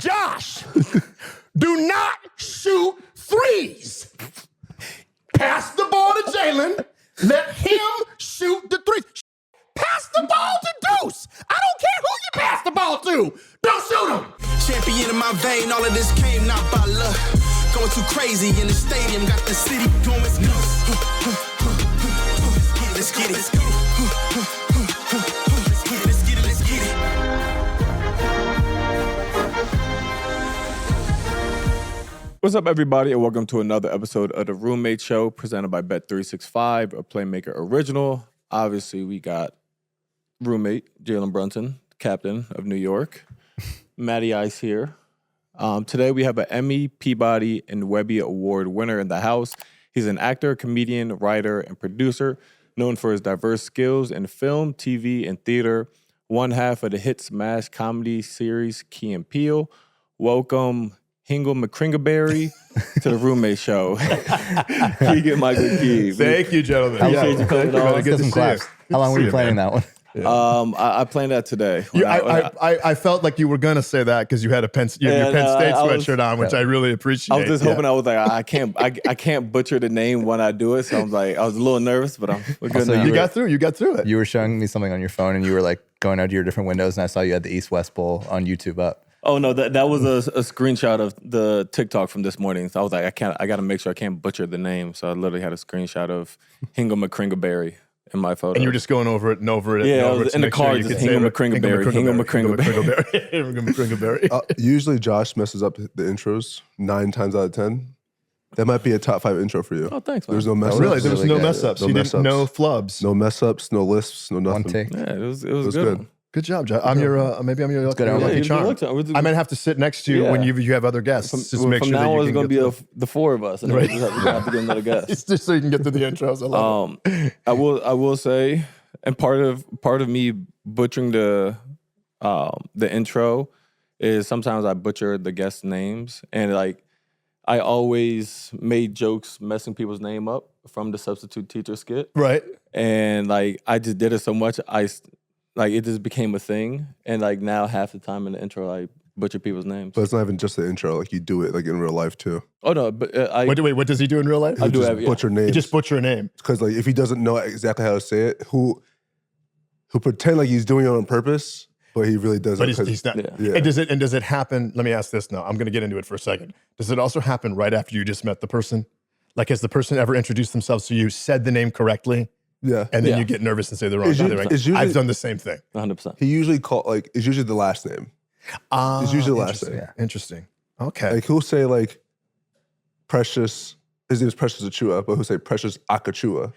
Josh, do not shoot threes. Pass the ball to Jalen. Let him shoot the threes. Pass the ball to Deuce. I don't care who you pass the ball to. Don't shoot him. Champion in my vein, all of this came not by luck. Going too crazy in the stadium, got the city going nuts. Let's get it. Let's get it. Let's get it. What's up, everybody, and welcome to another episode of The Roommate Show presented by Bet365, a Playmaker original. Obviously, we got roommate Jalen Brunson, captain of New York. Matty Ice here. Today, we have an Emmy, Peabody, and Webby Award winner in the house. He's an actor, comedian, writer, and producer, known for his diverse skills in film, TV, and theater. One half of the hit smash comedy series Key Peele. Welcome, Hingle McCringaberry, to The Roommate Show. Keegan, Michael Key. Thank you, gentlemen. Appreciate you coming on. Good to see you. How long were you planning that one? I planned that today. I felt like you were gonna say that because you had your Penn State sweatshirt on, which I really appreciate. I was just hoping I was like, I can't butcher the name when I do it. So I was like, I was a little nervous, but we're good now. You got through it. You were showing me something on your phone, and you were like going out to your different windows, and I saw you had the East-West Bowl on YouTube up. Oh no, that was a screenshot of the TikTok from this morning. So I was like, I got to make sure I can't butcher the name. So I literally had a screenshot of Hingle McCringaberry in my photo. And you were just going over it and over it. Yeah, and over it in the car, just Hingle McCringaberry. Hingle McCringaberry. Usually Josh messes up the intros 9 times out of 10. That might be a top 5 intro for you. Oh, thanks, man. There's no mess ups. Really? There was no mess ups. No flubs. No mess ups, no lisps, no nothing. One take. Yeah, it was good. Good job, Josh. Maybe I'm your lucky charm. I might have to sit next to you when you have other guests. From now on, it's going to be the four of us, and then we have to get another guest. It's just so you can get through the intros. I love it. I will say, and part of me butchering the intro is sometimes I butcher the guest names, and like I always made jokes messing people's name up from the substitute teacher skit, right? And like I just did it so much, it just became a thing, and like now half the time in the intro I butcher people's names. But it's not even just the intro; like you do it like in real life too. Oh no, but what does he do in real life? I do just butcher names. He just butcher a name because like if he doesn't know exactly how to say it, who pretend like he's doing it on purpose, but he really doesn't. But he's not. Yeah. And does it happen? Let me ask this now. I'm going to get into it for a second. Does it also happen right after you just met the person? Like has the person ever introduced themselves to you, said the name correctly? Yeah. And then you get nervous and say the wrong thing. I've done the same thing. 100%. He usually it's usually the last name. It's usually the last name. Yeah. Interesting. Okay. Like he'll say like Precious, his name is Precious Achua, but he'll say Precious Akachua.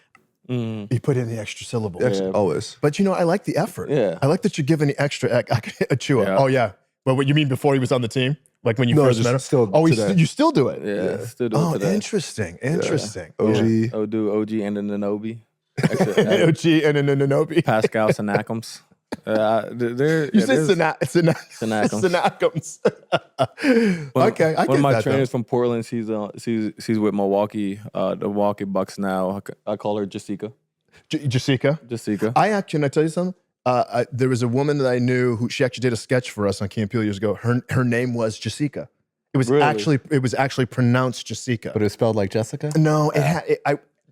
You put in the extra syllable. Always. But I like the effort. Yeah. I like that you're giving the extra Achua. Yeah. Oh yeah. Well, what you mean before he was on the team? Like when you first met him? You still do it? Yeah. Still do it today. Interesting. Yeah. OG. OG and then Anobi. OG and then Anobi. Pascal Siakams. You said Siakams. Okay, I get one of my that, trainers from Portland, she's with Milwaukee, the Milwaukee Bucks now. I call her Jessica. Jessica? Can I tell you something? There was a woman that I knew who she actually did a sketch for us on Key Peele years ago. Her name was Jessica. It was actually pronounced Jessica. But it was spelled like Jessica? No,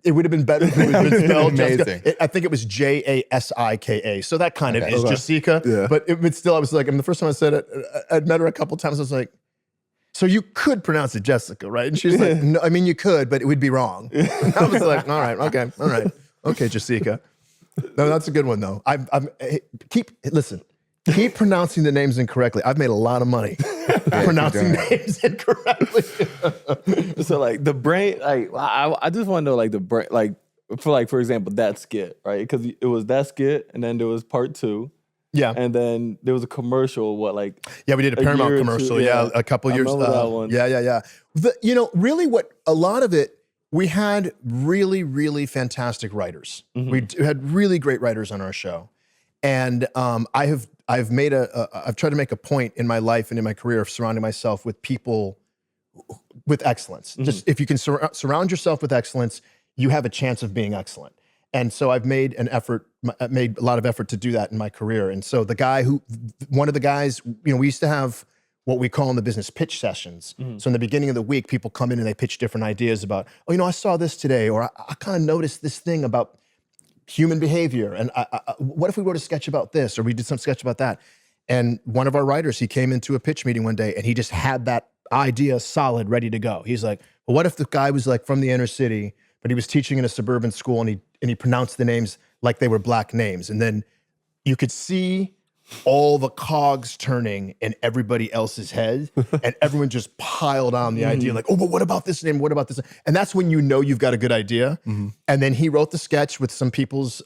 it would have been better if it would have been spelled Jessica. I think it was Jasika. So that kind of is Jessica. Yeah. But still, I was like, the first time I said it, I'd met her a couple times. I was like, so you could pronounce it Jessica, right? And she was like, no, I mean, you could, but it would be wrong. I was like, all right, okay, Jessica. No, that's a good one though. Keep pronouncing the names incorrectly. I've made a lot of money pronouncing names incorrectly. So like the brain, like I just want to know like the brain, like for example that skit, right? Because it was that skit, and then there was part 2. Yeah, and then there was a commercial. We did a Paramount commercial. A couple years. I remember that one. Yeah. Really, what a lot of it. We had really, really fantastic writers. Mm-hmm. We had really great writers on our show, and I've tried to make a point in my life and in my career of surrounding myself with people with excellence. Mm-hmm. Just if you can surround yourself with excellence, you have a chance of being excellent. And so I've made a lot of effort to do that in my career. And so one of the guys, we used to have what we call in the business pitch sessions. So in the beginning of the week, people come in and they pitch different ideas about, I saw this today, or I kind of noticed this thing about human behavior. And what if we wrote a sketch about this, or we did some sketch about that? And one of our writers, he came into a pitch meeting one day and he just had that idea solid, ready to go. He's like, well, what if the guy was like from the inner city, but he was teaching in a suburban school and he pronounced the names like they were black names. And then you could see all the cogs turning in everybody else's head, and everyone just piled on the idea, like, oh, but what about this name? What about this? And that's when you know you've got a good idea. And then he wrote the sketch with some people's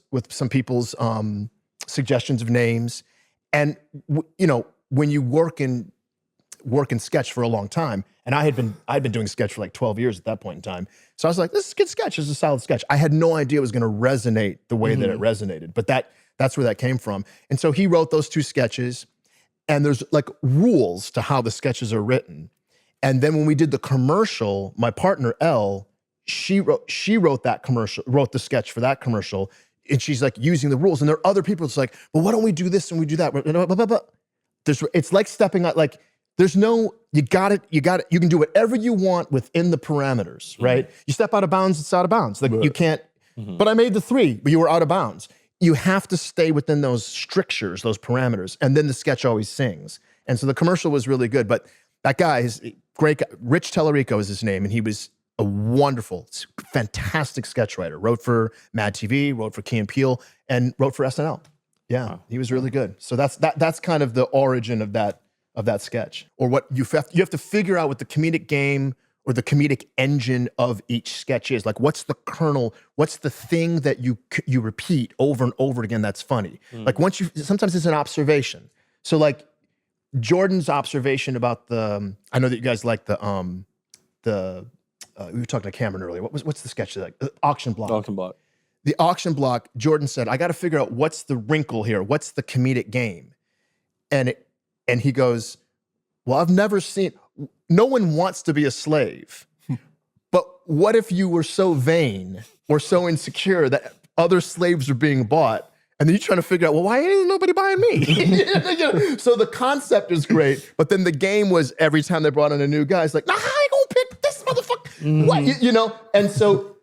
suggestions of names. And when you work in sketch for a long time, and I'd been doing sketch for like 12 years at that point in time. So I was like, this is a good sketch. This is a solid sketch. I had no idea it was going to resonate the way that it resonated, but that's where that came from. And so he wrote those 2 sketches, and there's like rules to how the sketches are written. And then when we did the commercial, my partner Elle, she wrote that commercial, wrote the sketch for that commercial, and she's like using the rules. And there are other people that's like, well, why don't we do this and we do that? It's like stepping out, like there's no, you got it. You can do whatever you want within the parameters, right? You step out of bounds, it's out of bounds. Like you can't, but I made the 3, but you were out of bounds. You have to stay within those strictures, those parameters, and then the sketch always sings. And so the commercial was really good, but that guy is great. Rich Tellerico is his name, and he was a wonderful, fantastic sketch writer. Wrote for Mad TV, wrote for Key Peele, and wrote for SNL. Yeah, he was really good. So that's kind of the origin of that sketch, or what you have to figure out what the comedic game or the comedic engine of each sketch is. Like, what's the kernel? What's the thing that you repeat over and over again that's funny? Like sometimes it's an observation. So like Jordan's observation about I know that you guys like we were talking to Cameron earlier. What's the sketch like? Auction block. Auction block. The auction block, Jordan said, I got to figure out what's the wrinkle here. What's the comedic game? And he goes, well, I've never seen, no one wants to be a slave. But what if you were so vain or so insecure that other slaves are being bought, and then you're trying to figure out, well, why ain't nobody buying me? So the concept is great, but then the game was every time they brought in a new guy, it's like, nah, I ain't gonna pick this motherfucker. What? And so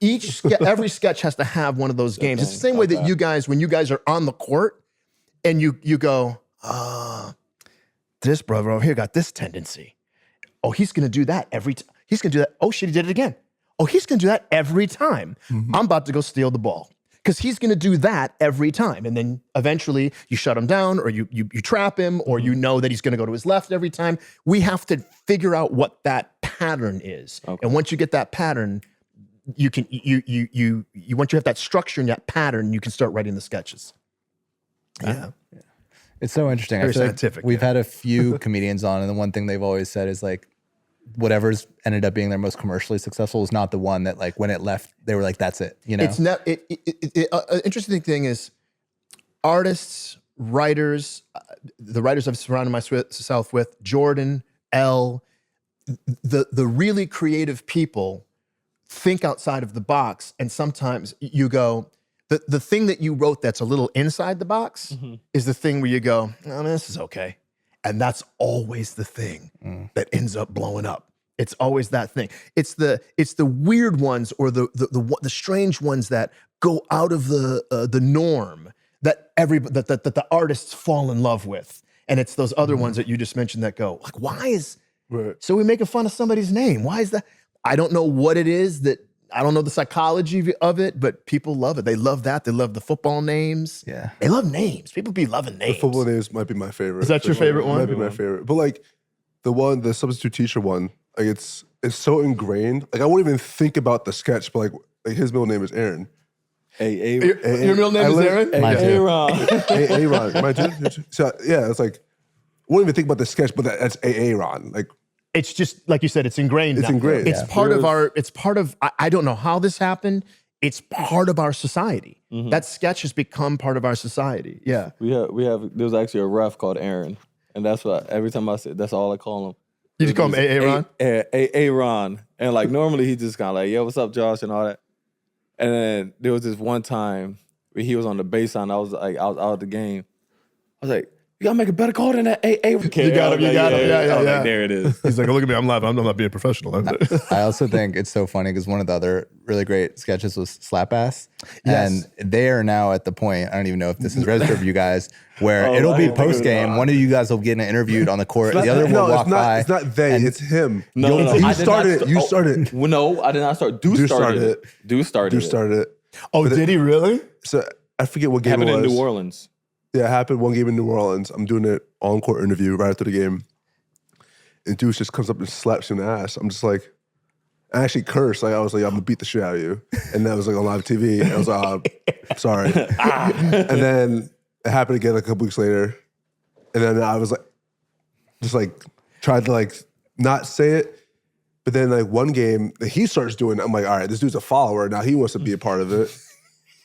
every sketch has to have one of those games. It's the same way that you guys, when you guys are on the court and you go, this brother over here got this tendency. Oh, he's gonna do that every time. He's gonna do that. Oh shit, he did it again. Oh, he's gonna do that every time. I'm about to go steal the ball. Because he's gonna do that every time. And then eventually you shut him down, or you trap him, or you know that he's gonna go to his left every time. We have to figure out what that pattern is. Okay. And once you get that pattern, you can once you have that structure and that pattern, you can start writing the sketches. Yeah. It's so interesting. Very I feel scientific, like we've had a few comedians on, and the one thing they've always said is like, whatever's ended up being their most commercially successful is not the one that, like, when it left, they were like, that's it. You know, it's not. Interesting thing is, artists, writers, the writers I've surrounded myself with, Jordan, Elle, the really creative people think outside of the box, and sometimes you go, the thing that you wrote that's a little inside the box is the thing where you go, oh, this is okay. And that's always the thing that ends up blowing up. It's always that thing. It's the weird ones, or the strange ones that go out of the norm that the artists fall in love with. And it's those other ones that you just mentioned that go, like, why is so we're making fun of somebody's name? Why is that? I don't know what it is that. I don't know the psychology of it, but people love it. They love that. They love the football names. Yeah. They love names. People be loving names. The football names might be my favorite. Is that your favorite one? Might be my favorite. But like the substitute teacher one, like it's so ingrained. Like I won't even think about the sketch, but like his middle name is Aaron. Your middle name is Aaron? Mine too. Aaron. Mine too? So yeah, it's like, I won't even think about the sketch, but that's Aaron. Like, it's just, like you said, it's ingrained. It's ingrained. It's part of our, I don't know how this happened. It's part of our society. That sketch has become part of our society. Yeah. There's actually a ref called Aaron. And that's what, every time I say, that's all I call him. You just call him Aaron? Aaron. And like normally he just kind of like, yo, what's up, Josh, and all that. And then there was this one time where he was on the baseline. I was out of the game. I was like, You gotta make a better call than that. Hey, You got him. Yeah. There it is. He's like, oh, look at me. I'm live. I'm not being professional. I also think it's so funny because one of the other really great sketches was Slap Ass. Yes. And they are now at the point, I don't even know if this is registered for you guys, where it'll I be didn't think it was post game. on. One of you guys will get interviewed on the court. The other will walk by. It's not they. It's him. No. You I did started not it. You started it. Well, no, I did not start. Deuce started it. Deuce started it. Oh, did he really? So I forget what game Happened it was. in New Orleans. Yeah, it happened one game in New Orleans. I'm doing an on-court interview right after the game. And Deuce just comes up and slaps you in the ass. I'm just like, I actually cursed. Like I was like, I'm gonna beat the shit out of you. And that was like on live TV. And I was like, oh, sorry. And then it happened again a couple weeks later. And then I was like, just like tried to like not say it. But then like one game that he starts doing, I'm like, all right, this dude's a follower. Now he wants to be a part of it.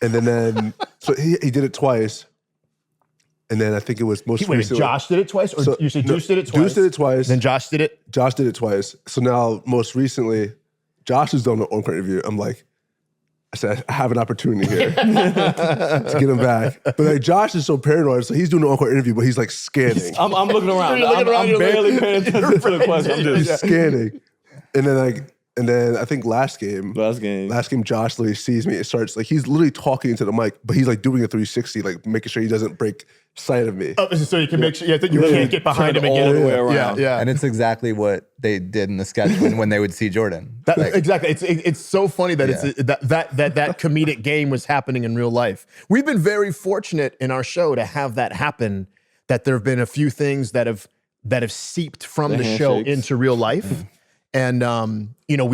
And then so he did it twice. And then I think it was most recently. Josh did it twice? Or you said Deuce did it twice? Deuce did it twice. Then Josh did it? Josh did it twice. So now, most recently, Josh is doing the on-court interview. I'm like, I said, I have an opportunity here to get him back. But like, Josh is so paranoid, so he's doing the on-court interview, but he's like scanning. I'm looking around. You're looking around, I'm barely paying attention to the question. I'm He's just scanning. And then I think last game, Josh literally sees me. It starts like he's literally talking into the mic, but he's like doing a 360, like making sure he doesn't break sight of me. Oh, so you can make sure that you can't get behind him and get all the him. way around. Yeah. And it's exactly what they did in the sketch when they would see Jordan. Exactly. It's so funny that that comedic game was happening in real life. We've been very fortunate in our show to have that happen, that there have been a few things that have seeped from the show into real life. And we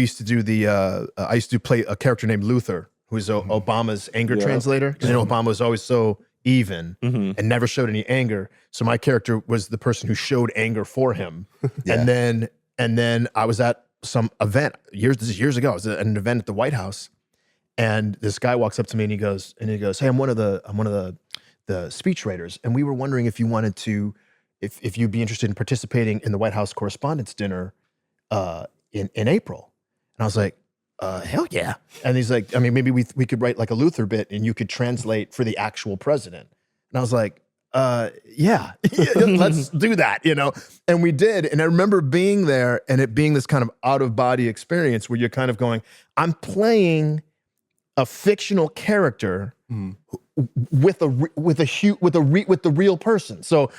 used to do I used to play a character named Luther, who's Obama's anger translator. Because Obama was always so even and never showed any anger. So my character was the person who showed anger for him. And then I was at some event years ago. I was at an event at the White House, and this guy walks up to me and he goes, "Hey, I'm one of the speech writers, and we were wondering if you wanted to." If you'd be interested in participating in the White House Correspondents' Dinner in April. And I was like, hell yeah. And he's like, I mean, maybe we could write like a Luther bit and you could translate for the actual president. And I was like, yeah, let's do that, And we did. And I remember being there and it being this kind of out-of-body experience where you're kind of going, I'm playing a fictional character with the real person. So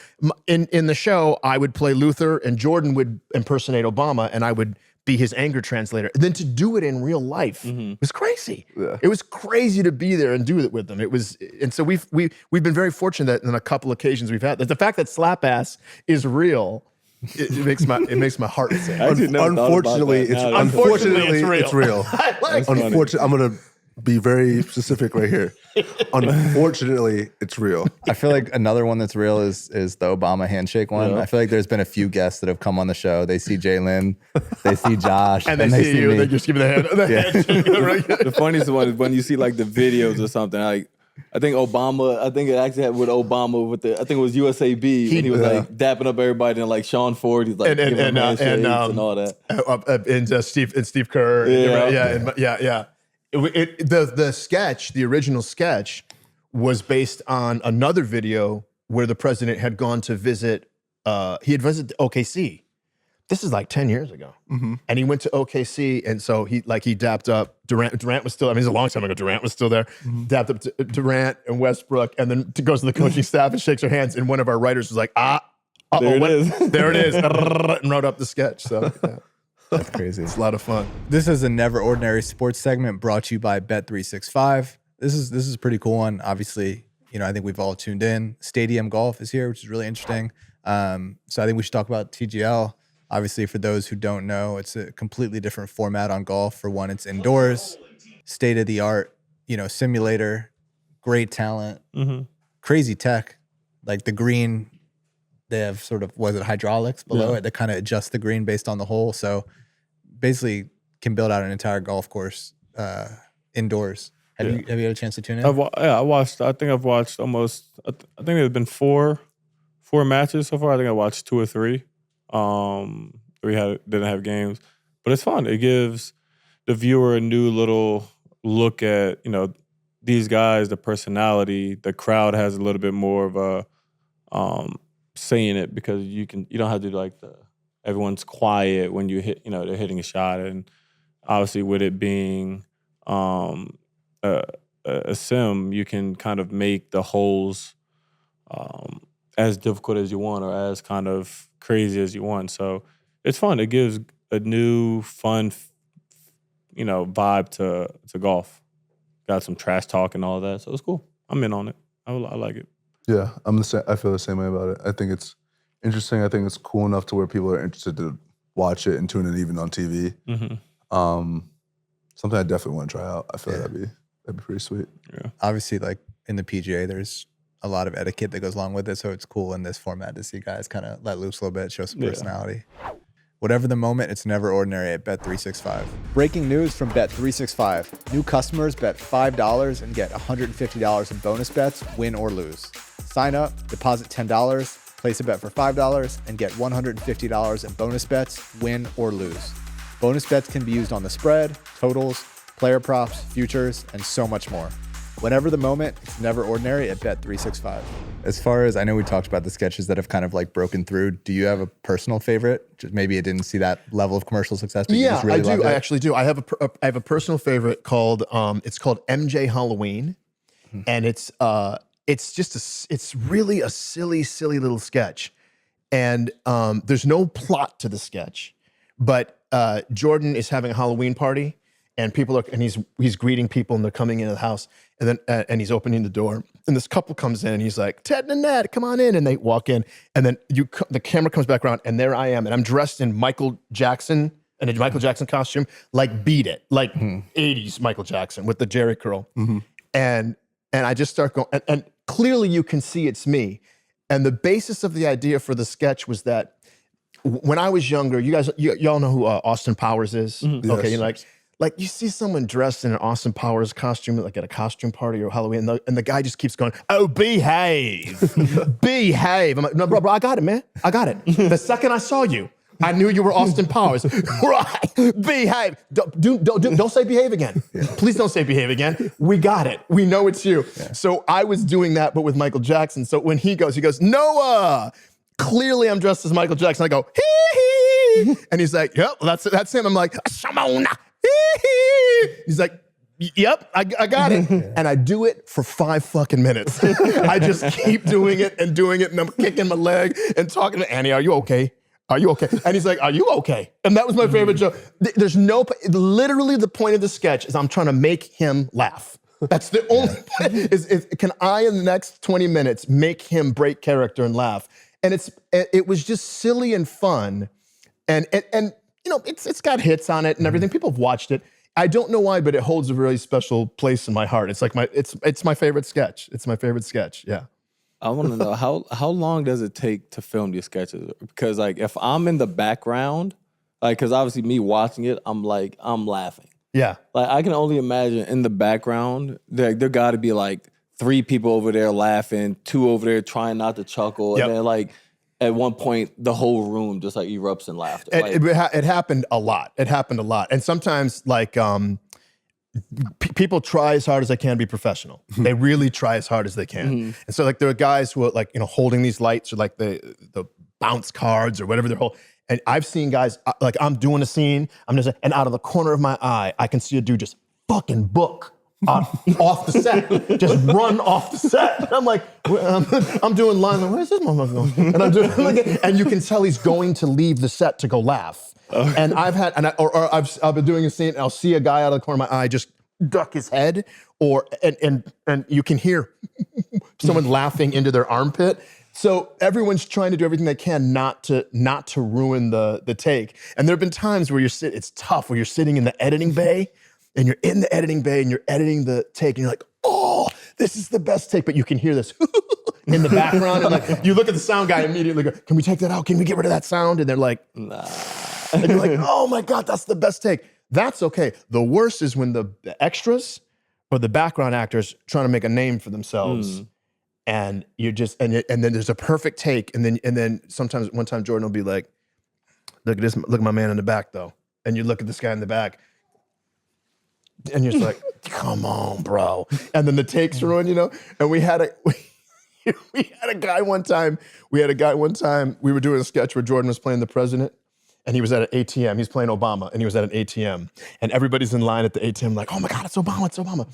in the show, I would play Luther and Jordan would impersonate Obama and I would be his anger translator. And then to do it in real life was crazy. Yeah. It was crazy to be there and do it with them. And so we've been very fortunate that in a couple occasions we've had that. The fact that Slap Ass is real, it makes my heart sing. Unfortunately, it's real. Unfortunately, I'm gonna be very specific right here. Unfortunately, it's real. I feel like another one that's real is the Obama handshake one. Yeah. I feel like there's been a few guests that have come on the show. They see Jalen, they see Josh, and they see you. Me. They just give me the hand. Handshake. The funniest one is when you see like the videos or something. Like I think it actually had with Obama with I think it was USAB when he was like dapping up everybody and like Sean Ford. He's like giving them handshakes and all that. And Steve Kerr. Yeah. The original sketch was based on another video where the president had gone to visit, he had visited OKC. This is like 10 years ago. And he went to OKC, and so he dapped up Durant. Durant was still, it's a long time ago, Durant was still there. Dapped up Durant and Westbrook, and then goes to the coaching staff and shakes their hands, and one of our writers was like, there it is, and wrote up the sketch. So, yeah. That's crazy. It's a lot of fun. This is a Never Ordinary Sports segment brought to you by Bet365. This is a pretty cool one. Obviously, I think we've all tuned in. Stadium Golf is here, which is really interesting. So I think we should talk about TGL. Obviously, for those who don't know, it's a completely different format on golf. For one, it's indoors, state of the art, simulator, great talent, crazy tech. Like the green, they have sort of, hydraulics below it that kind of adjust the green based on the hole. So basically can build out an entire golf course indoors. Have you had a chance to tune in? I think I've watched almost, I think there's been four matches so far. I think I watched 2 or 3. 3 didn't have games. But it's fun. It gives the viewer a new little look at, these guys, the personality, the crowd has a little bit more of a saying it because you don't have to do like everyone's quiet when you hit, they're hitting a shot. And obviously with it being a sim, you can kind of make the holes as difficult as you want or as kind of crazy as you want. So it's fun. It gives a new, fun, vibe to golf. Got some trash talk and all that. So it's cool. I'm in on it. I like it. Yeah, I feel the same way about it. I think it's interesting. I think it's cool enough to where people are interested to watch it and tune in even on TV. Mm-hmm. Something I definitely want to try out. I feel like that'd be pretty sweet. Yeah. Obviously, like in the PGA, there's a lot of etiquette that goes along with it. So it's cool in this format to see guys kind of let loose a little bit, show some personality. Whatever the moment, it's never ordinary at Bet365. Breaking news from Bet365. New customers bet $5 and get $150 in bonus bets, win or lose. Sign up, deposit $10, place a bet for $5, and get $150 in bonus bets, win or lose. Bonus bets can be used on the spread, totals, player props, futures, and so much more. Whenever the moment, it's never ordinary at Bet365. As far as I know, we talked about the sketches that have kind of like broken through. Do you have a personal favorite? Just maybe it didn't see that level of commercial success, but you just really loved it? I actually do. I have a personal favorite called it's called MJ Halloween, and it's really a silly little sketch, and there's no plot to the sketch, but Jordan is having a Halloween party. And he's greeting people, and they're coming into the house, and then and he's opening the door, and this couple comes in, and he's like, "Ted and Ned, come on in," and they walk in, and then the camera comes back around, and there I am, and I'm dressed in Michael Jackson in a Michael Jackson costume, like Beat It, like 80s Michael Jackson with the Jerry curl, and I just start going, and clearly you can see it's me, and the basis of the idea for the sketch was that when I was younger, y'all know who Austin Powers is, okay, you're like you see someone dressed in an Austin Powers costume, like at a costume party or Halloween, and the guy just keeps going, "Oh, behave, behave." I'm like, "No, bro, I got it, man. I got it. The second I saw you, I knew you were Austin Powers. Right? Behave. Don't say behave again. Please don't say behave again. We got it. We know it's you." Yeah. So I was doing that, but with Michael Jackson. So when he goes, "Noah." Clearly, I'm dressed as Michael Jackson. I go, "Hee hee," and he's like, "Yep, that's him." I'm like, "Shamona." He's like, "Yep, I got it." And I do it for 5 fucking minutes. I just keep doing it, and I'm kicking my leg and talking to Annie, "Are you okay? Are you okay?" And he's like, "Are you okay?" And that was my favorite joke. Literally the point of the sketch is I'm trying to make him laugh. That's the only point. Can I, in the next 20 minutes, make him break character and laugh? And it was just silly and fun. And it's got hits on it and everything. People have watched it. I don't know why, but it holds a really special place in my heart. It's like it's my favorite sketch. It's my favorite sketch. Yeah. I want to know how long does it take to film these sketches? Because like if I'm in the background, like because obviously me watching it, I'm laughing. Yeah. Like I can only imagine in the background, there got to be like 3 people over there laughing, 2 over there trying not to chuckle, and then like. At one point, the whole room just like erupts in laughter. It happened a lot. And sometimes like people try as hard as they can to be professional. They really try as hard as they can. And so like there are guys who are like, holding these lights or like the bounce cards or whatever they're holding. And I've seen guys, like I'm doing a scene, and out of the corner of my eye, I can see a dude just fucking book. Off the set, just run off the set. And I'm like, I'm doing lines. Like, where's this motherfucker going? And I'm doing, and you can tell he's going to leave the set to go laugh. And I've been doing a scene. And I'll see a guy out of the corner of my eye just duck his head, and you can hear someone laughing into their armpit. So everyone's trying to do everything they can not to ruin the take. And there have been times where it's tough where you're sitting in the editing bay. And you're in the editing bay and you're editing the take and you're like, "Oh, this is the best take." But you can hear this in the background. And like you look at the sound guy immediately go, "Can we take that out? Can we get rid of that sound?" And they're like, "Nah." And you're like, "Oh my God, that's the best take." That's okay. The worst is when the extras or the background actors trying to make a name for themselves. And you're just, and then there's a perfect take. And then sometimes one time Jordan will be like, "Look at this, look at my man in the back though." And you look at this guy in the back. And you're just like, come on, bro. And then the takes were on, and we had a guy one time, we were doing a sketch where Jordan was playing the president and he was at an ATM. He's playing Obama and he was at an ATM. And everybody's in line at the ATM like, oh my God, it's Obama.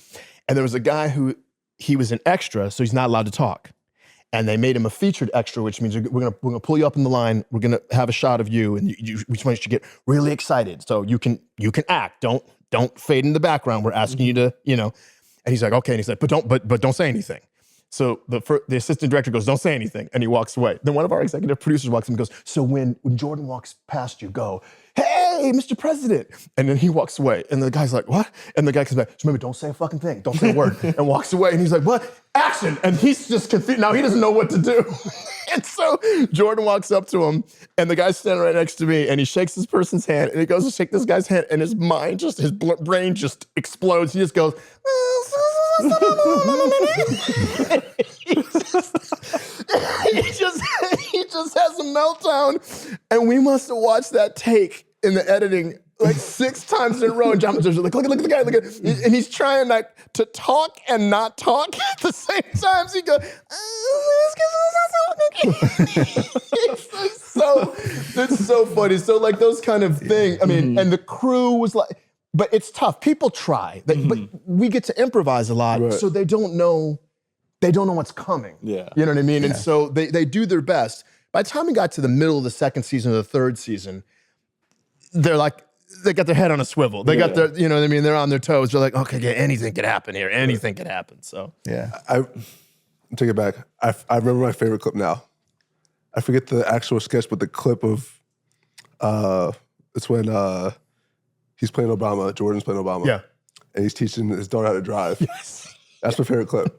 And there was a guy who, he was an extra, so he's not allowed to talk. And they made him a featured extra, which means we're gonna pull you up in the line. We're gonna have a shot of you, and we just want you to get really excited. So you can act. Don't fade in the background. We're asking you to, And he's like, okay. And he's like, but don't say anything. So the assistant director goes, don't say anything, and he walks away. Then one of our executive producers walks in and goes, so when Jordan walks past you, go, hey, Mr. President. And then he walks away, and the guy's like, what? And the guy comes back, so remember, don't say a fucking thing. Don't say a word. And walks away, and he's like, what? Action. And he's just confused. Now he doesn't know what to do. And so Jordan walks up to him, and the guy's standing right next to me, and he shakes this person's hand, and he goes to shake this guy's hand, and his brain just explodes. He just goes, he just has a meltdown, and we must have watched that take in the editing like 6 times in a row. And John was just like, look at the guy, and he's trying like to talk and not talk at the same time. So he goes, it's so funny. So like those kind of things. I mean, and the crew was like. But it's tough. People try, but we get to improvise a lot, Right. so they don't know what's coming. Yeah. You know what I mean? And so they do their best. By the time we got to the middle of the second season or the third season, they're like, they got their head on a swivel. They got their, you know what I mean? They're on their toes. They're like, okay, yeah, anything could happen here. Anything could happen. So Yeah. I take it back. I remember my favorite clip now. I forget the actual sketch, but the clip of it's when he's playing Obama, Jordan's playing Obama. Yeah. And he's teaching his daughter how to drive. Yes. That's my favorite clip.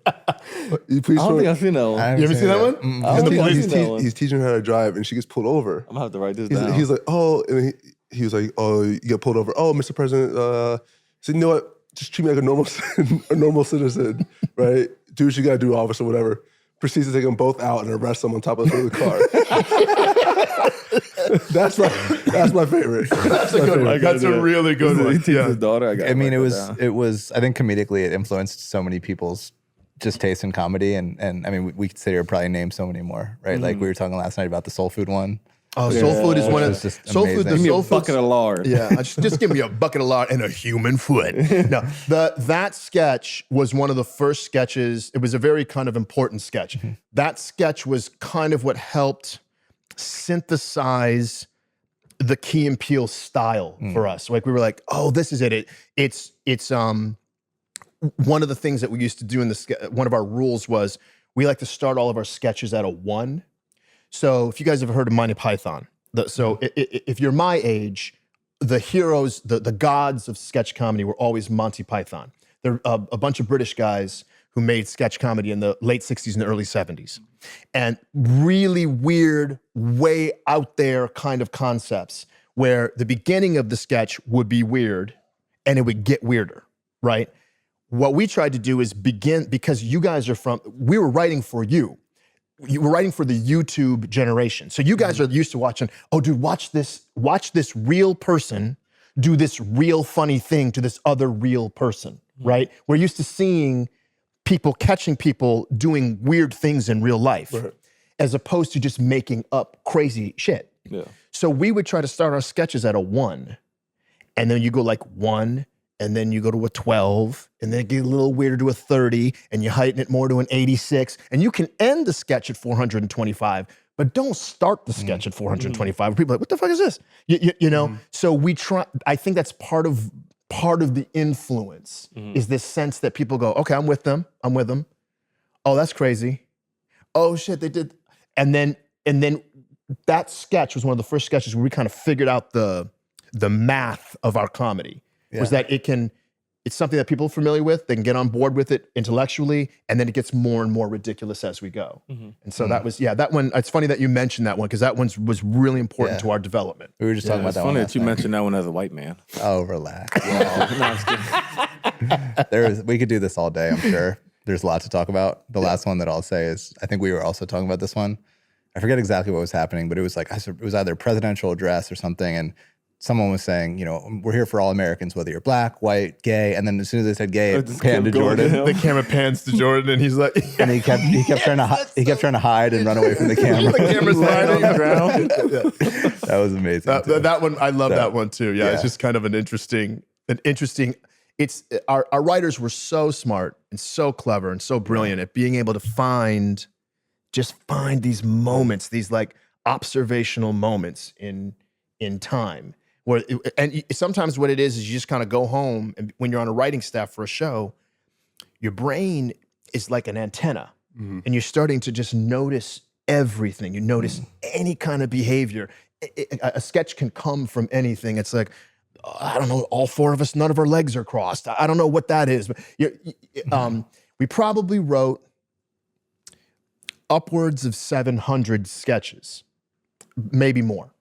You I don't think I've seen that one. you ever seen that one? I don't think I've He's, seen that one. he's teaching her how to drive, and she gets pulled over. I'm gonna have to write this down. He's like, oh, and he was like, oh, you get pulled over. Oh, Mr. President, he said, you know what? Just treat me like a normal citizen, right? Do what you gotta do, officer, whatever. Proceeds to take them both out and arrest them on top of the car. That's my favorite. That's a good one. That's a really good He one. teaches his daughter. I mean, it was. I think comedically, it influenced so many people's just taste in comedy, and I mean, we could sit here and probably name so many more, right? Like we were talking last night about the soul food one. Oh, soul food is one of Which was just soul food. The amazing. Give me soul a food. bucket of lard. Yeah, just give me a bucket of lard and a human foot. No, that sketch was one of the first sketches. It was a very kind of important sketch. That sketch was kind of what helped synthesize the Key and Peele style for us. Like we were like, oh, this is it. It's one of the things that we used to do in one of our rules was we like to start all of our sketches at a 1. So if you guys have heard of Monty Python, if you're my age, the heroes, the gods of sketch comedy were always Monty Python. They're a bunch of British guys who made sketch comedy in the late 60s and the early 70s. And really weird, way out there kind of concepts where the beginning of the sketch would be weird and it would get weirder, right? What we tried to do is begin, because you guys are we were writing for you. You were writing for the YouTube generation. So you guys are used to watching, oh dude, watch this real person do this real funny thing to this other real person, right? We're used to seeing people catching people doing weird things in real life, as opposed to just making up crazy shit. Yeah. So we would try to start our sketches at a 1, and then you go like 1, and then you go to a 12, and then it get a little weirder to a 30, and you heighten it more to an 86, and you can end the sketch at 425, but don't start the sketch at 425. People are like, what the fuck is this? You know? So we try, I think that's part of the influence is this sense that people go, okay, I'm with them. Oh, that's crazy. Oh shit, they did. And then that sketch was one of the first sketches where we kind of figured out the math of our comedy. Was that it's something that people are familiar with, they can get on board with it intellectually, and then it gets more and more ridiculous as we go. And so that was, that one, it's funny that you mentioned that one, because that one was really important to our development. We were just talking about It's that funny one. that you mentioned that one as a white man. Oh, relax. No, I'm just kidding. We could do this all day, I'm sure. There's a lot to talk about. The last one that I'll say is, I think we were also talking about this one. I forget exactly what was happening, but it was like, it was either a presidential address or something, and someone was saying, you know, we're here for all Americans, whether you're black, white, gay. And then as soon as they said gay, it just panned to kept going to Jordan. him. The camera pans to Jordan, and he's like, And he kept trying to hide and run away from the camera. the camera's lying on the ground. That was amazing. too. That one, I love that one too. Yeah, Yeah. it's just kind of an interesting. It's our writers were so smart and so clever and so brilliant at being able to find these moments, these like observational moments in time. And sometimes what it is you just kind of go home, and when you're on a writing staff for a show, your brain is like an antenna, and you're starting to just notice everything. You notice any kind of behavior. A sketch can come from anything. It's like, I don't know, all four of us, none of our legs are crossed. I don't know what that is. But we probably wrote upwards of 700 sketches, maybe more.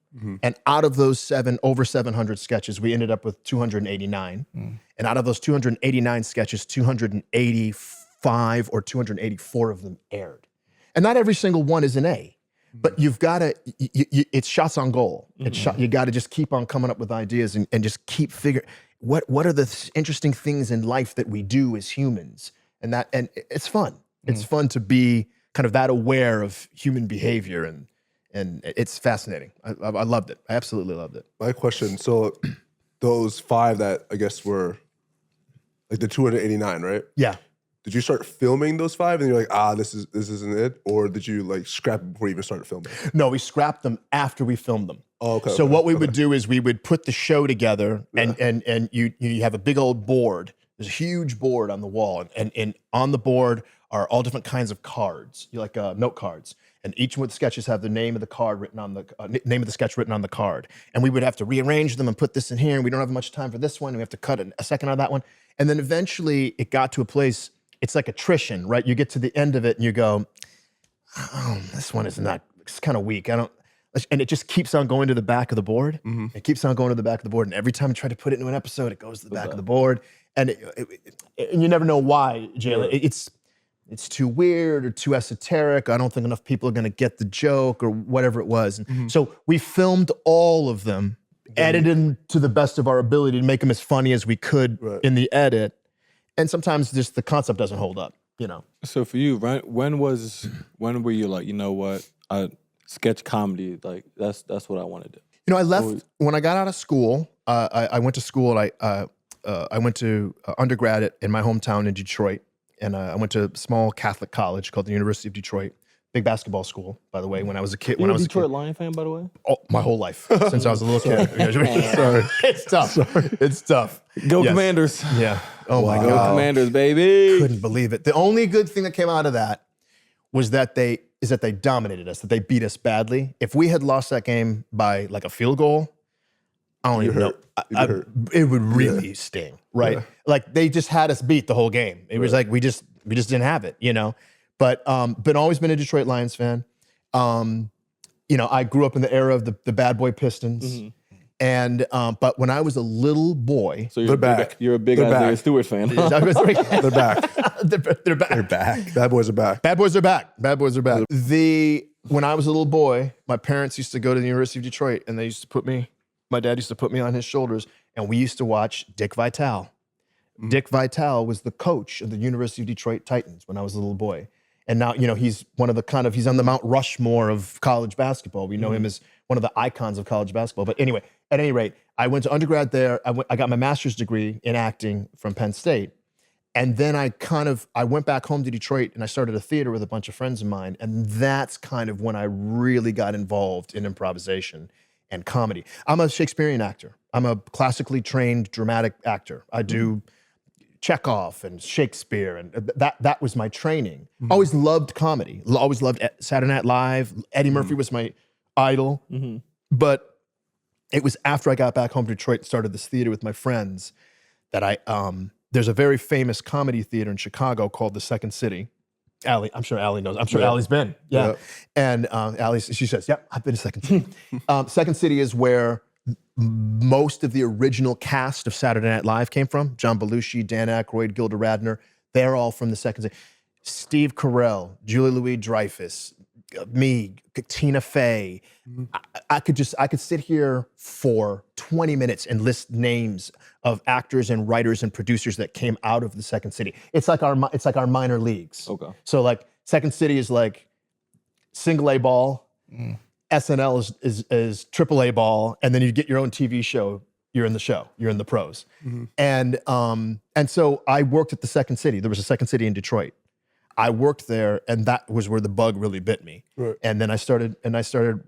And out of those over 700 sketches, we ended up with 289. And out of those 289 sketches, 285 or 284 of them aired. And not every single one is an A, but you've got to, it's shots on goal. You got to just keep on coming up with ideas and just keep figuring, what are the interesting things in life that we do as humans? And it's fun. It's fun to be kind of that aware of human behavior, and it's fascinating. I loved it. I absolutely loved it. My question, so those 5 that I guess were like the 289, right? Yeah. Did you start filming those 5 and you're like, this isn't it? Or did you like scrap it before you even started filming? No, we scrapped them after we filmed them. Oh, okay. So what we would do is we would put the show together, and you have a big old board. There's a huge board on the wall, and on the board are all different kinds of cards, like note cards. And each one of the sketches have the name of the card written on the name of the sketch written on the card. And we would have to rearrange them and put this in here. And we don't have much time for this one. We have to cut a second on that one. And then eventually it got to a place. It's like attrition, right? You get to the end of it and you go, this one is not. It's kind of weak. And it just keeps on going to the back of the board. It keeps on going to the back of the board. And every time you try to put it into an episode, it goes to the back of the board. And and you never know why, Jalen. It's too weird or too esoteric. I don't think enough people are going to get the joke or whatever it was. And so we filmed all of them, edited them to the best of our ability to make them as funny as we could in the edit. And sometimes just the concept doesn't hold up, you know. So for you, right? When were you like, you know what, sketch comedy, like that's what I want to do? You know, I left when I got out of school. I went to school. And I went to undergrad in my hometown in Detroit, and I went to a small Catholic college called the University of Detroit. Big basketball school, by the way. When I was a kid, You a Detroit Lion fan, by the way? Oh, my whole life since I was a little kid. Sorry, it's tough. It's tough. Go Yes. Commanders! Yeah. Oh my Go God. Commanders, baby! Couldn't believe it. The only good thing that came out of that was that they dominated us. That they beat us badly. If we had lost that game by like a field goal, I don't even know. It would really sting, right? Yeah. Like they just had us beat the whole game. It was like we just didn't have it, you know. But always been a Detroit Lions fan. You know, I grew up in the era of the bad boy Pistons. And but when I was a little boy, So you're back. You're a big They're Isaiah back. Stewart fan. They're back. they're back. They're back. Bad boys are back. Bad boys are back. Bad boys are back. When I was a little boy, my parents used to go to the University of Detroit, and my dad used to put me on his shoulders, and we used to watch Dick Vitale. Dick Vitale was the coach of the University of Detroit Titans when I was a little boy. And now, you know, he's one of the he's on the Mount Rushmore of college basketball. We know him as one of the icons of college basketball. But anyway, at any rate, I went to undergrad there. I got my master's degree in acting from Penn State. And then I went back home to Detroit and I started a theater with a bunch of friends of mine. And that's kind of when I really got involved in improvisation and comedy. I'm a Shakespearean actor. I'm a classically trained dramatic actor. I do Chekhov and Shakespeare, and that was my training. Always loved comedy. Always loved Saturday Night Live. Eddie Murphy was my idol. But it was after I got back home to Detroit and started this theater with my friends that there's a very famous comedy theater in Chicago called the Second City. Allie, I'm sure Allie knows. I'm sure Allie's been. Yeah. And Allie, she says, yep, I've been to Second City. Second City is where most of the original cast of Saturday Night Live came from. John Belushi, Dan Aykroyd, Gilda Radner. They're all from the Second City. Steve Carell, Julie Louis-Dreyfus, me, Tina Fey. I could sit here for 20 minutes and list names of actors and writers and producers that came out of the Second City. It's like our minor leagues. Okay. So like Second City is like single A ball, SNL is triple A ball, and then you get your own TV show. You're in the show. You're in the pros. And so I worked at the Second City. There was a Second City in Detroit. I worked there, and that was where the bug really bit me. Right. And then I started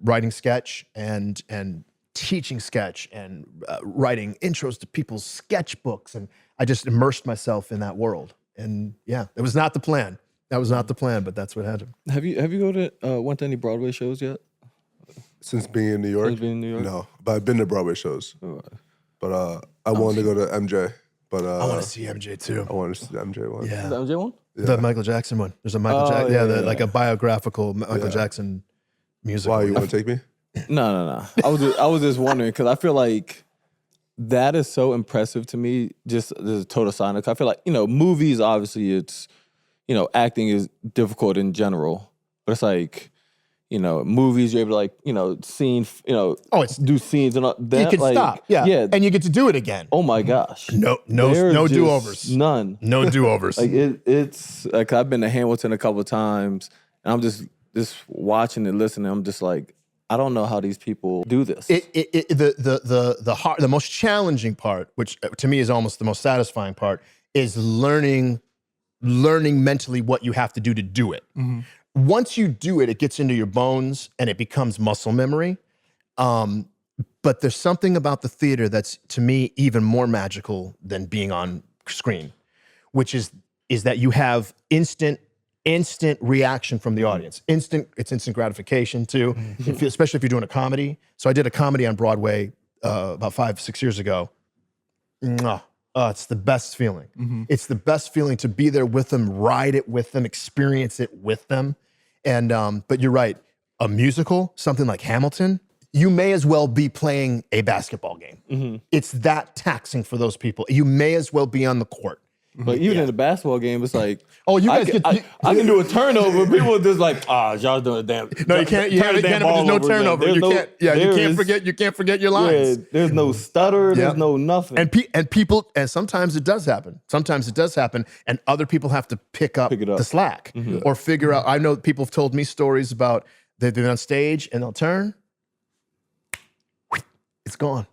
writing sketch and teaching sketch and writing intros to people's sketchbooks, and I just immersed myself in that world. And yeah, it was not the plan. That was not the plan, but that's what happened. Have you went to any Broadway shows yet? Since being in New York? Since being in New York? No, but I've been to Broadway shows. But I wanted to go to MJ. But I want to see MJ too. I wanted to see the MJ one. Yeah. The MJ one? The Michael Jackson one. There's a Michael Jackson, like a biographical Michael Jackson musical. Why, you want to take me? No. I was just wondering because I feel like that is so impressive to me. Just the total sign. I feel like movies. Obviously, it's acting is difficult in general, but it's like movies you're able to scene. Do scenes and all that. You can stop. Yeah, and you get to do it again. Oh my gosh. No There's do-overs. None. No do-overs. It's like I've been to Hamilton a couple of times, and I'm just watching and listening. I'm just like, I don't know how these people do this. The most challenging part, which to me is almost the most satisfying part, is learning mentally what you have to do it. Once you do it, it gets into your bones and it becomes muscle memory. But there's something about the theater that's, to me, even more magical than being on screen, which is that you have instant reaction from the audience. It's instant gratification too, especially if you're doing a comedy. So I did a comedy on Broadway about 5-6 years ago. It's the best feeling. It's the best feeling to be there with them, ride it with them, experience it with them. And but you're right, a musical, something like Hamilton, you may as well be playing a basketball game. It's that taxing for those people. You may as well be on the court. But even in the basketball game, it's like, oh, you guys I can do a turnover. People are just like, y'all doing a damn. No, you can't. There's no turnover. You can't. Yeah, you can't forget your lines. Yeah, there's no stutter. There's no nothing. And people, and sometimes it does happen. And other people have to pick up the slack or figure out. I know people have told me stories about they've been on stage and they'll turn. It's gone.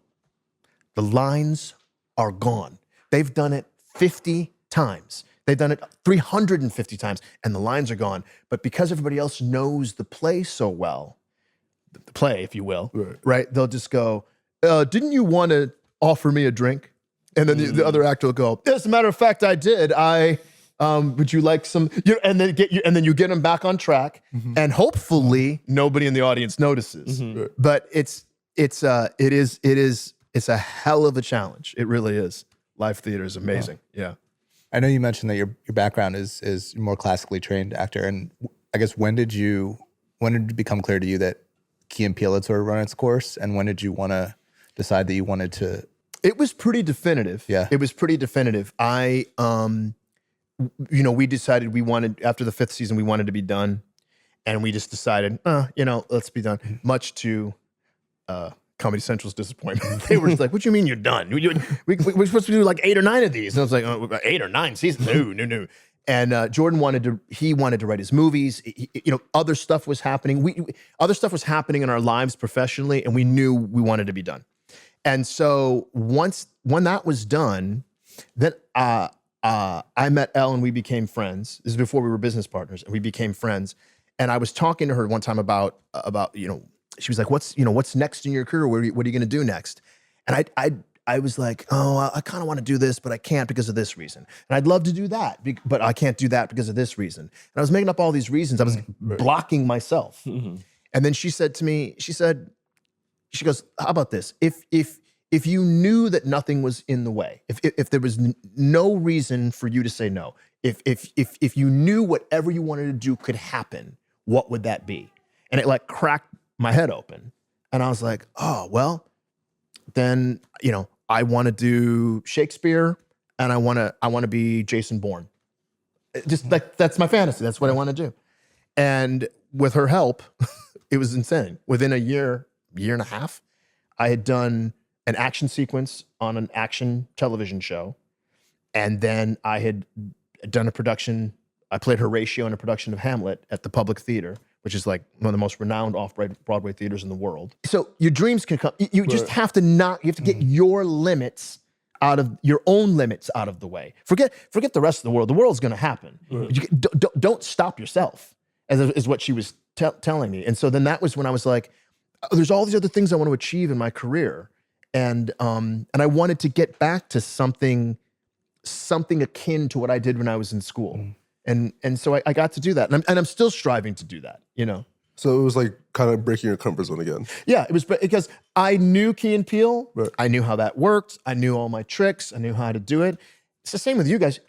The lines are gone. They've done it 50 times. They've done it 350 times, and the lines are gone. But because everybody else knows the play so well, the play, if you will, right? They'll just go, didn't you want to offer me a drink? And then the other actor will go, as a matter of fact, I did. Would you like some? And then you get them back on track, and hopefully nobody in the audience notices. But it's a hell of a challenge. It really is. Live theater is amazing. Yeah. I know you mentioned that your background is more classically trained actor, and I guess when did it become clear to you that Key and Peele had sort of run its course, and when did you want to decide that you wanted to? It was pretty definitive. Yeah. It was pretty definitive. We decided we wanted, after the 5th season, we wanted to be done, and we just decided, let's be done. Much to Comedy Central's disappointment. They were just like, what do you mean you're done? We're supposed to do like 8 or 9 of these. And I was like, 8 or 9 seasons? No. And Jordan wanted to write his movies. Other stuff was happening. Other stuff was happening in our lives professionally, and we knew we wanted to be done. And so when that was done, then I met Elle and we became friends. This is before we were business partners, and we became friends. And I was talking to her one time about she was like, what's next in your career? What are you going to do next? And I was like, I kind of want to do this, but I can't because of this reason. And I'd love to do that, but I can't do that because of this reason. And I was making up all these reasons. I was blocking myself. And then she said to me, she goes, how about this? If you knew that nothing was in the way, if there was no reason for you to say no, if you knew whatever you wanted to do could happen, what would that be? And it like cracked my head open. And I was like, oh, well, then, I want to do Shakespeare and I want to be Jason Bourne. Just like, that's my fantasy. That's what I want to do. And with her help, it was insane. Within a year and a half, I had done an action sequence on an action television show. And then I had done a production. I played Horatio in a production of Hamlet at the Public Theater, which is like one of the most renowned off-Broadway theaters in the world. So your dreams can come. You just have to you have to get your limits your own limits out of the way. Forget the rest of the world. The world's going to happen. Don't stop yourself, is what she was telling me. And so then that was when I was like, oh, there's all these other things I want to achieve in my career. And I wanted to get back to something akin to what I did when I was in school. And so I got to do that. And I'm still striving to do that, you know? So it was like kind of breaking your comfort zone again. Yeah, it was because I knew Key and Peele. Right. I knew how that worked. I knew all my tricks. I knew how to do it. It's the same with you guys.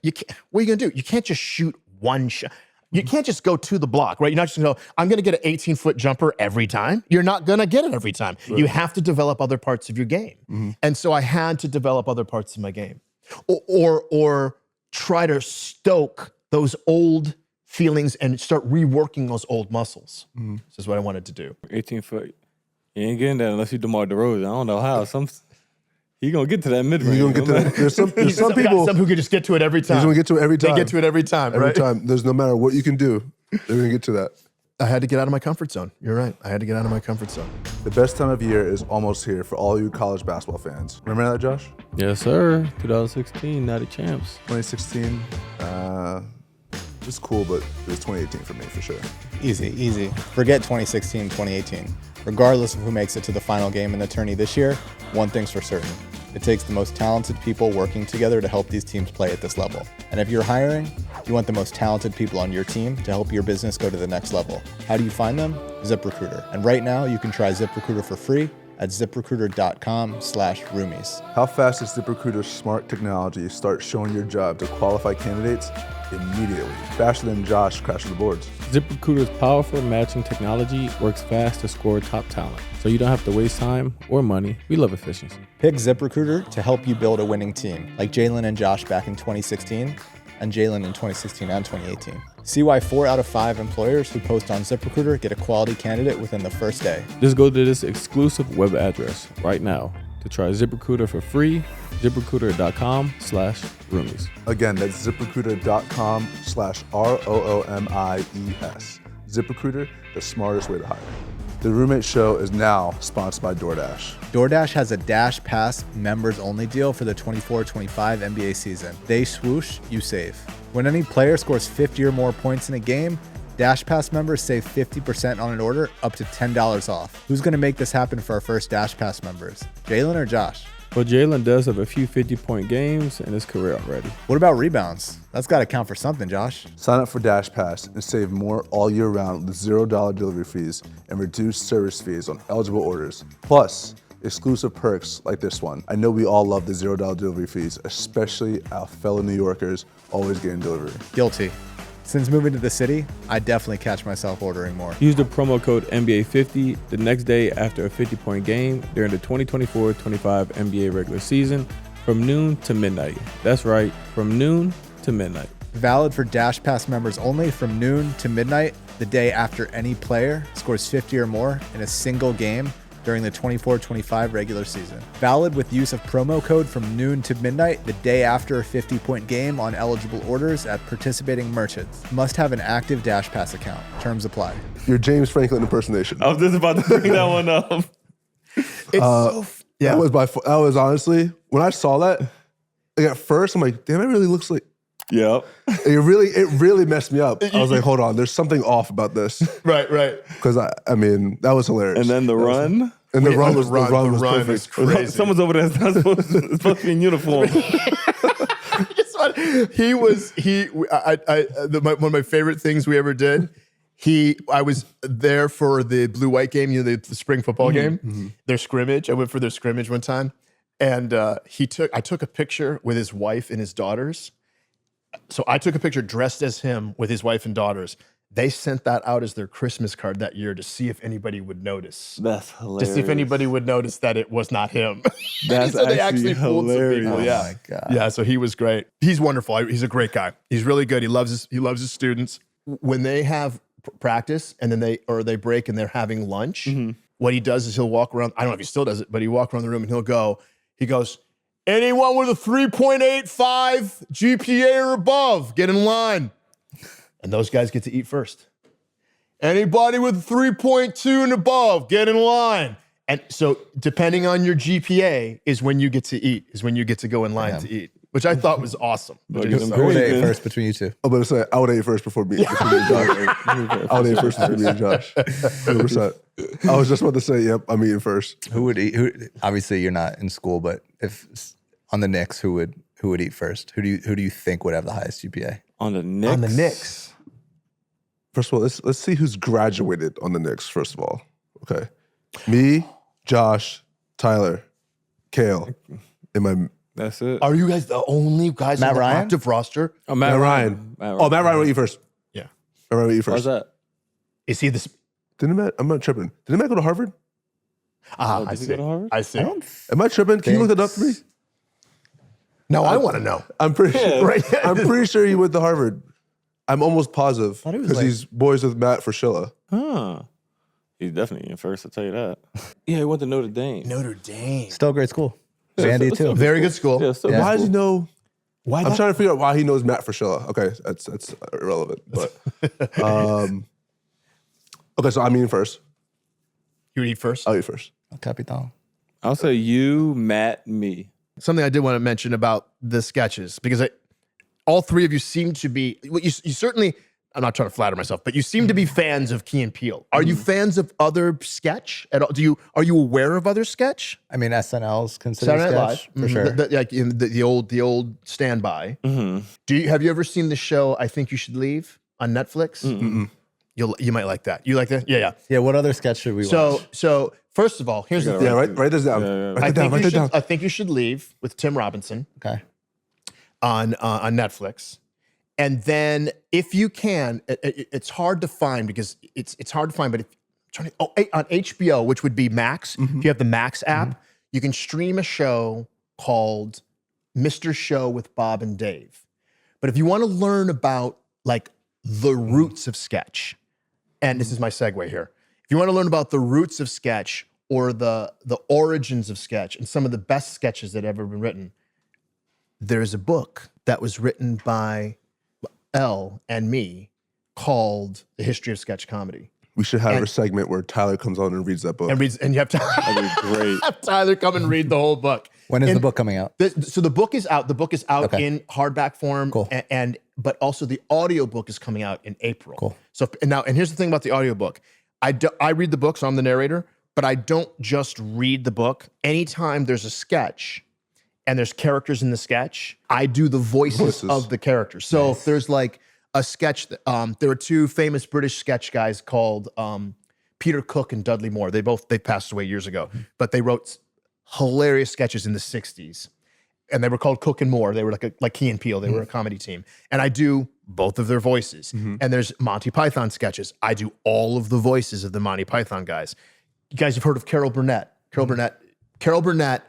What are you gonna do? You can't just shoot one shot. You can't just go to the block, right? You're not just gonna go, I'm gonna get an 18-foot jumper every time. You're not gonna get it every time. Right. You have to develop other parts of your game. Mm-hmm. And so I had to develop other parts of my game. Or try to stoke those old feelings and start reworking those old muscles. Mm-hmm. This is what I wanted to do. 18-foot. You ain't getting that unless you DeMar DeRozan. I don't know how. He gonna get to that mid-range. You gonna get to that. There's some people. Some who can just get to it every time. He's gonna get to it every time. They get to it every time, right? Every time. There's no matter what you can do, they're gonna get to that. I had to get out of my comfort zone. You're right. I had to get out of my comfort zone. The best time of year is almost here for all you college basketball fans. Remember that, Josh? Yes, sir. 2016, Natty Champs. 2016, it was cool, but it was 2018 for me, for sure. Easy. Forget 2016, 2018. Regardless of who makes it to the final game in the tourney this year, one thing's for certain. It takes the most talented people working together to help these teams play at this level. And if you're hiring, you want the most talented people on your team to help your business go to the next level. How do you find them? ZipRecruiter. And right now, you can try ZipRecruiter for free at ZipRecruiter.com/roomies. How fast does ZipRecruiter's smart technology start showing your job to qualified candidates? Immediately. Faster than Josh crashing the boards. ZipRecruiter's powerful matching technology works fast to score top talent, so you don't have to waste time or money. We love efficiency. Pick ZipRecruiter to help you build a winning team, like Jalen and Josh back in 2016, and Jalen in 2016 and 2018. See why 4 out of 5 employers who post on ZipRecruiter get a quality candidate within the first day. Just go to this exclusive web address right now to try ZipRecruiter for free. ZipRecruiter.com/roomies. Again, that's ZipRecruiter.com/ROOMIES. ZipRecruiter, the smartest way to hire. The Roommate Show is now sponsored by DoorDash. DoorDash has a Dash Pass members-only deal for the 24-25 NBA season. They swoosh, you save. When any player scores 50 or more points in a game, Dash Pass members save 50% on an order, up to $10 off. Who's going to make this happen for our first Dash Pass members? Jalen or Josh? Well, Jalen does have a few 50-point games in his career already. What about rebounds? That's got to count for something, Josh. Sign up for Dash Pass and save more all year round with $0 delivery fees and reduced service fees on eligible orders. Plus, exclusive perks like this one. I know we all love the $0 delivery fees, especially our fellow New Yorkers always getting delivery. Guilty. Since moving to the city, I definitely catch myself ordering more. Use the promo code NBA50 the next day after a 50-point game during the 2024-25 NBA regular season from noon to midnight. That's right, from noon to midnight. Valid for Dash Pass members only from noon to midnight the day after any player scores 50 or more in a single game during the 24-25 regular season. Valid with use of promo code from noon to midnight the day after a 50-point game on eligible orders at participating merchants. Must have an active Dash Pass account. Terms apply. Your James Franklin impersonation. I was just about to bring that one up. That was honestly, when I saw that, like at first I'm like, damn, it really looks like. Yep. It really messed me up. I was like, hold on, there's something off about this. Right. Because I mean, that was hilarious. And then the run. And the run was perfect. Was crazy. Someone's over there that's supposed to be in uniform. One of my favorite things we ever did. I was there for the blue-white game, the spring football game, their scrimmage. I went for their scrimmage one time, and I took a picture with his wife and his daughters. So I took a picture dressed as him with his wife and daughters. They sent that out as their Christmas card that year to see if anybody would notice. That's hilarious. To see if anybody would notice that it was not him. That's so they actually fooled some hilarious. people. Oh my God. Yeah, so he was great. He's wonderful. He's a great guy. He's really good. He loves his students. When they have practice, and then they break and they're having lunch. What he does is he'll walk around. I don't know if he still does it, but he walk around the room and he goes, anyone with a 3.85 GPA or above, get in line. And those guys get to eat first. Anybody with a 3.2 and above, get in line. And so depending on your GPA is when you get to eat, is when you get to go in line to eat, which I thought was awesome. Who would ate first between you two? I'm going to say, I would eat first before me. Between me and Josh. I would eat first between me and Josh. 100%. I was just about to say, yep, I'm eating first. Who would eat? Obviously, you're not in school, but if on the Knicks, who would eat first? Who do you think would have the highest GPA? On the Knicks? On the Knicks. First of all, let's see who's graduated on the Knicks, first of all. Okay. Me, Josh, Tyler, Kale, and my... That's it. Are you guys the only guys Matt on the Ryan? active roster? Oh, Matt Ryan. Oh, Matt Ryan will eat first. Yeah. Matt Ryan will eat Why's first. that? Is he this? I'm not tripping. Didn't Matt go to Harvard? I Did he see. go to Harvard? I see. Am I tripping? Can you look that up for me? No, I want to know. I'm pretty Right. I'm pretty sure he went to Harvard. I'm almost positive Thought he was because like- he's boys with Matt Fraschilla. Huh. He's definitely in first, I'll tell you that. Yeah, he went to Notre Dame. Notre Dame. Still a great school. Vandy too. Very good school. Yeah, so Yeah. Why does he know? Why I'm that? trying to figure out why he knows Matt Fraschilla. Okay, that's irrelevant. But okay, so I'm eating first. You would eat first? I'll eat first. Capitan. I'll say you, Matt, me. Something I did want to mention about the sketches, because all three of you seem to be, well, you certainly, I'm not trying to flatter myself, but you seem to be fans of Key and Peele. Are you fans of other sketch at all? Are you aware of other sketch? I mean, SNL's considered Saturday Night sketch Live, for sure. Like in the old Standby. Have you ever seen the show I Think You Should Leave on Netflix? You might like that. You like that? Yeah. Yeah. What other sketch should we watch? So first of all, here's the thing. Yeah, write this down. Write that down. I Think You Should Leave with Tim Robinson Okay. on Netflix. And then if you can, it's hard to find because it's hard to find, but on HBO, which would be Max, if you have the Max app, you can stream a show called Mr. Show with Bob and Dave. But if you want to learn about like the roots of sketch, and this is my segue here. If you want to learn about the roots of sketch or the origins of sketch and some of the best sketches that have ever been written, there's a book that was written by Elle and me called The History of Sketch Comedy. We should have a segment where Tyler comes on and reads that book. And you have to That'd be great. have Tyler come and read the whole book. When is And the book coming out? so the book is out. The book is out Okay. in hardback form, Cool. but also the audiobook is coming out in April. Cool. So and here's the thing about the audiobook. I read the book, so I'm the narrator, but I don't just read the book. Anytime there's a sketch and there's characters in the sketch, I do the voices. Of the characters. So if there's like a sketch, there were two famous British sketch guys called Peter Cook and Dudley Moore. They passed away years ago, but they wrote hilarious sketches in the 60s. And they were called Cook and Moore. They were like Key and Peele. They were a comedy team. And I do both of their voices. And there's Monty Python sketches. I do all of the voices of the Monty Python guys. You guys have heard of Carol Burnett. Carol Burnett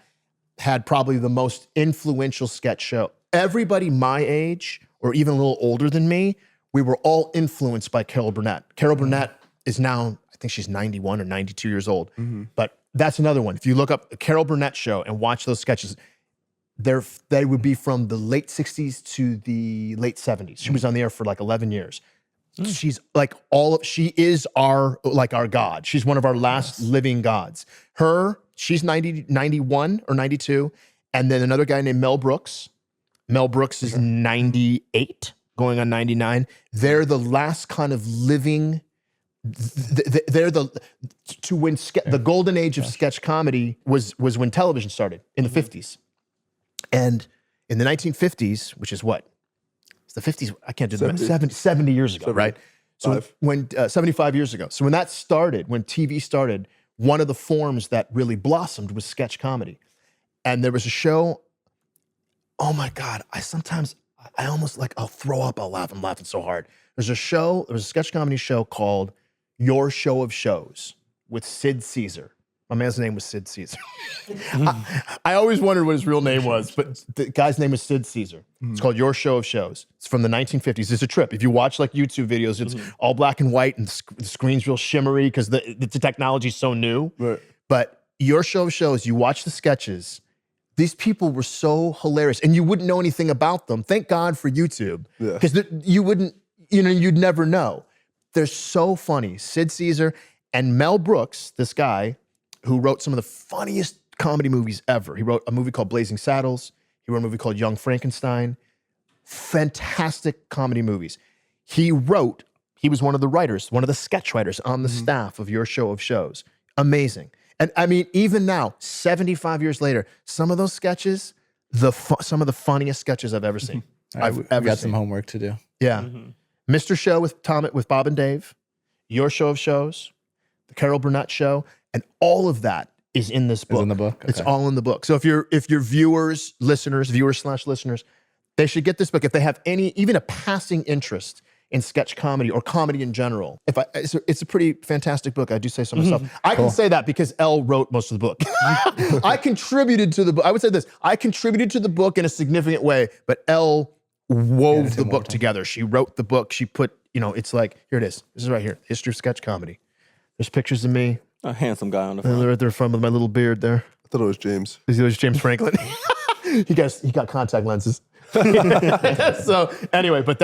had probably the most influential sketch show. Everybody my age, or even a little older than me, we were all influenced by Carol Burnett. Carol Burnett is now, I think she's 91 or 92 years old. But that's another one. If you look up a Carol Burnett show and watch those sketches, they would be from the late 60s to the late 70s. She was on the air for like 11 years. She's like she is our God. She's one of our last living gods. She's 91 or 92. And then another guy named Mel Brooks. Mel Brooks is 98, going on 99. They're the last kind of living, they're the golden age of sketch comedy was when television started in the 50s. And in the 1950s, which is what? It's the 50s, I can't do the math, 70 years ago, right? So when 75 years ago. So when that started, when TV started, one of the forms that really blossomed was sketch comedy. And there was a show, oh my God, I almost I'll throw up, I'll laugh, I'm laughing so hard. There was a sketch comedy show called Your Show of Shows with Sid Caesar. My man's name was Sid Caesar. I always wondered what his real name was, but the guy's name is Sid Caesar. It's called Your Show of Shows. It's from the 1950s. It's a trip. If you watch like YouTube videos, it's all black and white and the screen's real shimmery because the technology's so new. Right. But Your Show of Shows, you watch the sketches, these people were so hilarious and you wouldn't know anything about them. Thank God for YouTube because you wouldn't, you'd never know. They're so funny. Sid Caesar and Mel Brooks, this guy, who wrote some of the funniest comedy movies ever. He wrote a movie called Blazing Saddles. He wrote a movie called Young Frankenstein. Fantastic comedy movies. He was one of the writers, one of the sketch writers on the staff of Your Show of Shows. Amazing. And I mean, even now, 75 years later, some of those sketches, some of the funniest sketches I've ever seen. I've got some homework to do. Yeah. Mr. Show with Bob and Dave, Your Show of Shows, The Carol Burnett Show, and all of that is in this book. Is in the book? It's Okay. all in the book. So if you're viewers / listeners, they should get this book if they have even a passing interest in sketch comedy or comedy in general. It's a pretty fantastic book. I do say so myself. I can say that because Elle wrote most of the book. I contributed to the book. I would say this. I contributed to the book in a significant way, but Elle wove the book together. She wrote the book. She put, it's like, here it is. This is right here. History of sketch comedy. There's pictures of me. A handsome guy on the They're front. right there in front with my little beard there. I thought it was James. It was James Franklin. he got contact lenses. So anyway, but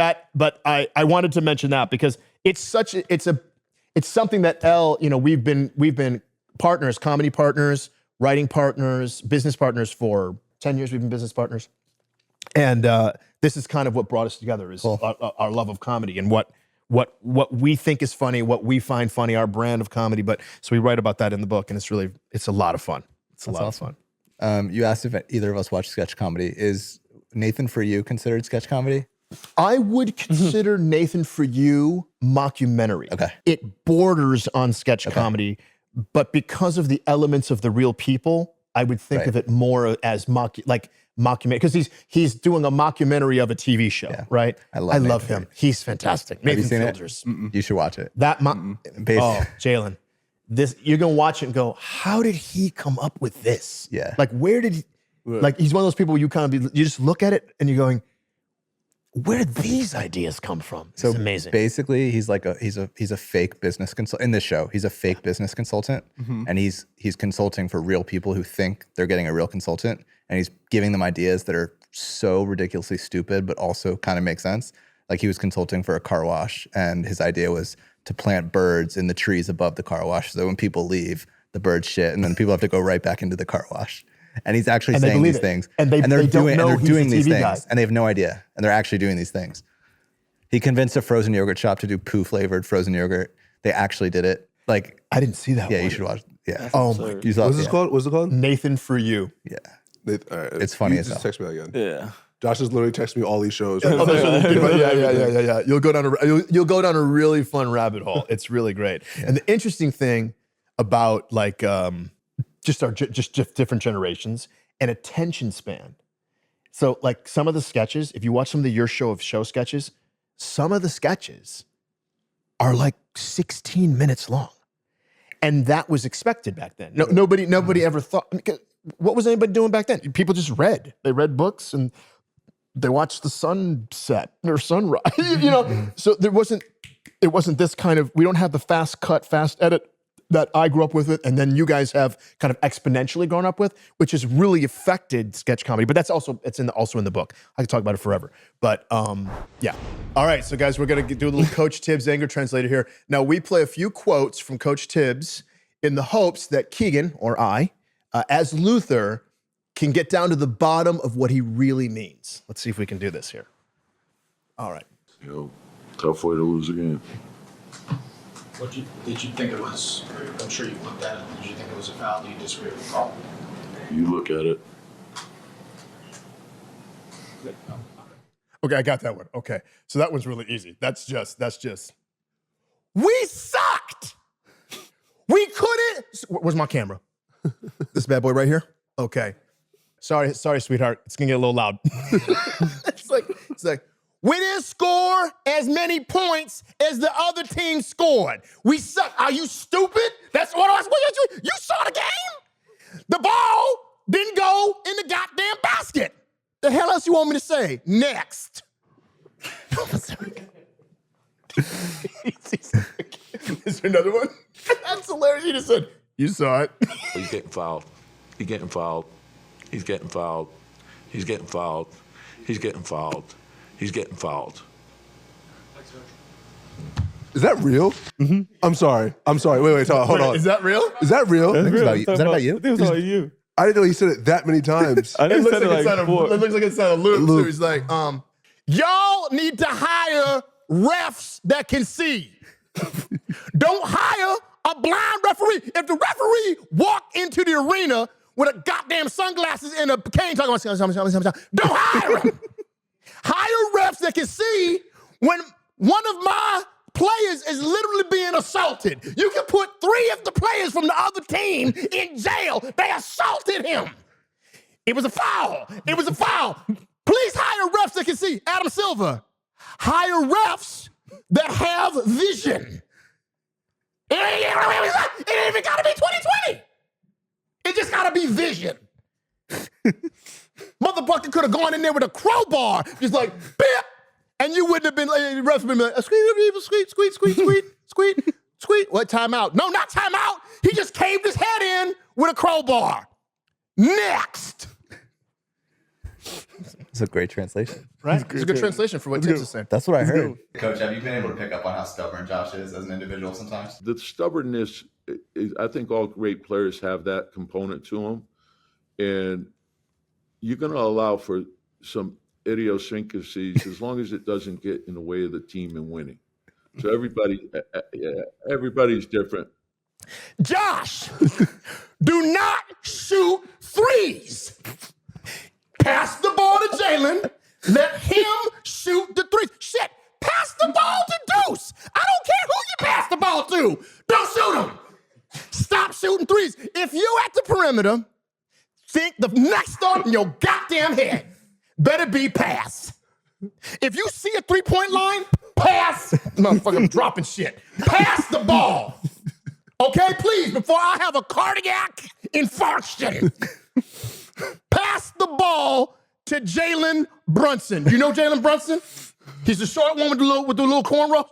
I wanted to mention that because it's something that Elle, we've been partners, comedy partners, writing partners, business partners for 10 years. We've been business partners. And this is kind of what brought us together is our love of comedy and what we think is funny, what we find funny, our brand of comedy. But so we write about that in the book, and it's a lot of fun. It's a lot of fun. You asked if either of us watch sketch comedy. Is Nathan For You considered sketch comedy? I would consider Nathan For You mockumentary. Okay. It borders on sketch comedy, but because of the elements of the real people, I would think of it more as mockumentary, because he's doing a mockumentary of a TV show, right? I love him. He's fantastic. Nathan Have you seen Fielder's. it? You should watch it. Jalen, you're gonna watch it and go, how did he come up with this? Yeah. Like, where did he? Like, he's one of those people you just look at it and you're going, where did these ideas come from? It's amazing. Basically, he's a fake business consultant in this show. He's a fake business consultant, and he's consulting for real people who think they're getting a real consultant, and he's giving them ideas that are so ridiculously stupid, but also kind of make sense. Like he was consulting for a car wash, and his idea was to plant birds in the trees above the car wash, so when people leave, the birds shit, and then people have to go right back into the car wash. And he's actually saying these things, and they're doing these things, and they have no idea, and they're actually doing these things. He convinced a frozen yogurt shop to do poo flavored frozen yogurt. They actually did it. Like, I didn't see that. Yeah, one. you should watch. Yeah. Oh my God. What's it called? What's it called? Nathan For You. Yeah. All right, It's funny you as just hell. text me again. Yeah. Josh is literally texting me all these shows. Yeah. You'll go down a really fun rabbit hole. It's really great. And the interesting thing about like just different generations and attention span. So like some of the sketches, if you watch some of the Your Show of Show sketches, some of the sketches are like 16 minutes long. And that was expected back then. Nobody ever thought, what was anybody doing back then? People just read. They read books and they watched the sunset or sunrise, So it wasn't this kind of, we don't have the fast cut, fast edit that I grew up with it, and then you guys have kind of exponentially grown up with, which has really affected sketch comedy. But that's also in the book. I could talk about it forever. But yeah. All right, so guys, we're gonna do a little Coach Thibs anger translator here. Now we play a few quotes from Coach Thibs in the hopes that Keegan or I, as Luther, can get down to the bottom of what he really means. Let's see if we can do this here. All right. Tough way to lose again. Did you think it was, I'm sure you looked at it, did you think it was a foul? Do you disagree with the call? You look at it. Okay, I got that one. Okay, so that one's really easy. That's just, we sucked! We couldn't, where's my camera? This bad boy right here? Okay. Sorry, sweetheart. It's gonna get a little loud. It's like, We didn't score as many points as the other team scored. We suck. Are you stupid? That's what I was. You saw the game? The ball didn't go in the goddamn basket. The hell else you want me to say? Next. Is there another one? That's hilarious. He just said, you saw it. He's getting fouled. He's getting fouled. He's getting fouled. He's getting fouled. He's getting fouled. He's getting fouled. Is that real? Mm-hmm. I'm sorry. Wait, hold on. Is that real? Is that real? Is that about you? I think it was about you. I didn't know he said it that many times. I It didn't looks say like it like four. it looks like it's on a loop. So he's like, y'all need to hire refs that can see. Don't hire a blind referee. If the referee walk into the arena with a goddamn sunglasses and a cane talking about, don't hire him. Hire refs that can see when one of my players is literally being assaulted. You can put 3 of the players from the other team in jail. They assaulted him. It was a foul. It was a foul. Please hire refs that can see. Adam Silver, hire refs that have vision. It ain't even gotta be 2020. It just gotta be vision. Motherfucker could have gone in there with a crowbar, just like, bip, and you wouldn't have been, the refs would have been like, squeak. What, timeout? No, not timeout. He just caved his head in with a crowbar. Next. It's a great translation. Right? It's a good translation for what Thibs is saying. That's what I heard. Coach, have you been able to pick up on how stubborn Josh is as an individual sometimes? The stubbornness, I think all great players have that component to them. And you're going to allow for some idiosyncrasies as long as it doesn't get in the way of the team and winning. So everybody's different. Josh, do not shoot 3's. Pass the ball to Jalen. Let him shoot the 3's. Shit, pass the ball to Deuce. I don't care who you pass the ball to. Don't shoot him. Stop shooting 3's. If you at the perimeter, think the next thought in your goddamn head better be pass. If you see a 3-point line, pass. Motherfucker, I'm dropping shit. Pass the ball. Okay, please, before I have a cardiac infarction. Pass the ball to Jalen Brunson. You know Jalen Brunson? He's the short one with the little cornrow.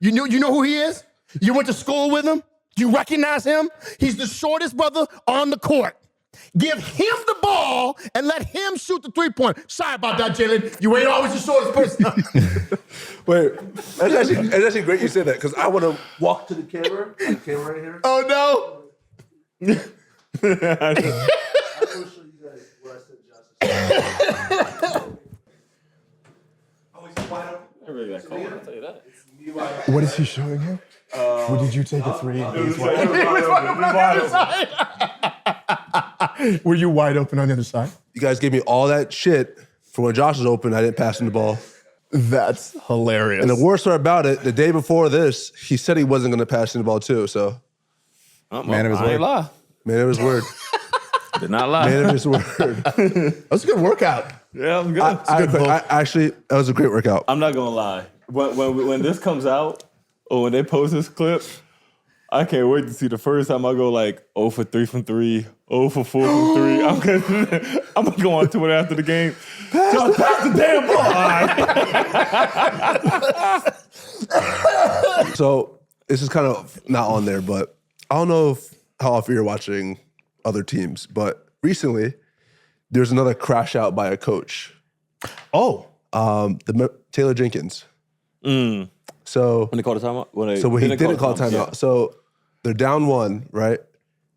You know who he is? You went to school with him? You recognize him? He's the shortest brother on the court. Give him the ball and let him shoot the 3-point. Sorry about that, Jalen. You ain't always the shortest person. Wait, that's actually great you said that because I want to walk to the camera. The camera right here. Oh, no. I will show you guys where I said Josh. Oh, he's wide open. I really got cold, I'll tell you that. What is he showing him? Did you take a 3? Were you wide open on the other side? You guys gave me all that shit for when Josh was open. I didn't pass him the ball. That's hilarious. And the worst part about it, the day before this, he said he wasn't going to pass him the ball too. So, Man of his I ain't word. lie. man of his word. Did not lie. Man of his word. That was a good workout. Yeah, I'm good. Actually, that was a great workout. I'm not gonna lie. When this comes out, or when they post this clip, I can't wait to see the first time I go like 0 for 3 from 3, 0 for 4 from 3. I'm gonna go on Twitter after the game. Just pass the damn ball. So this is kind of not on there, but I don't know how often you're watching other teams, but recently there's another crash out by a coach. Oh. Taylor Jenkins. So When they call the timeout? When he didn't call a timeout. Yeah. So they're down 1, right?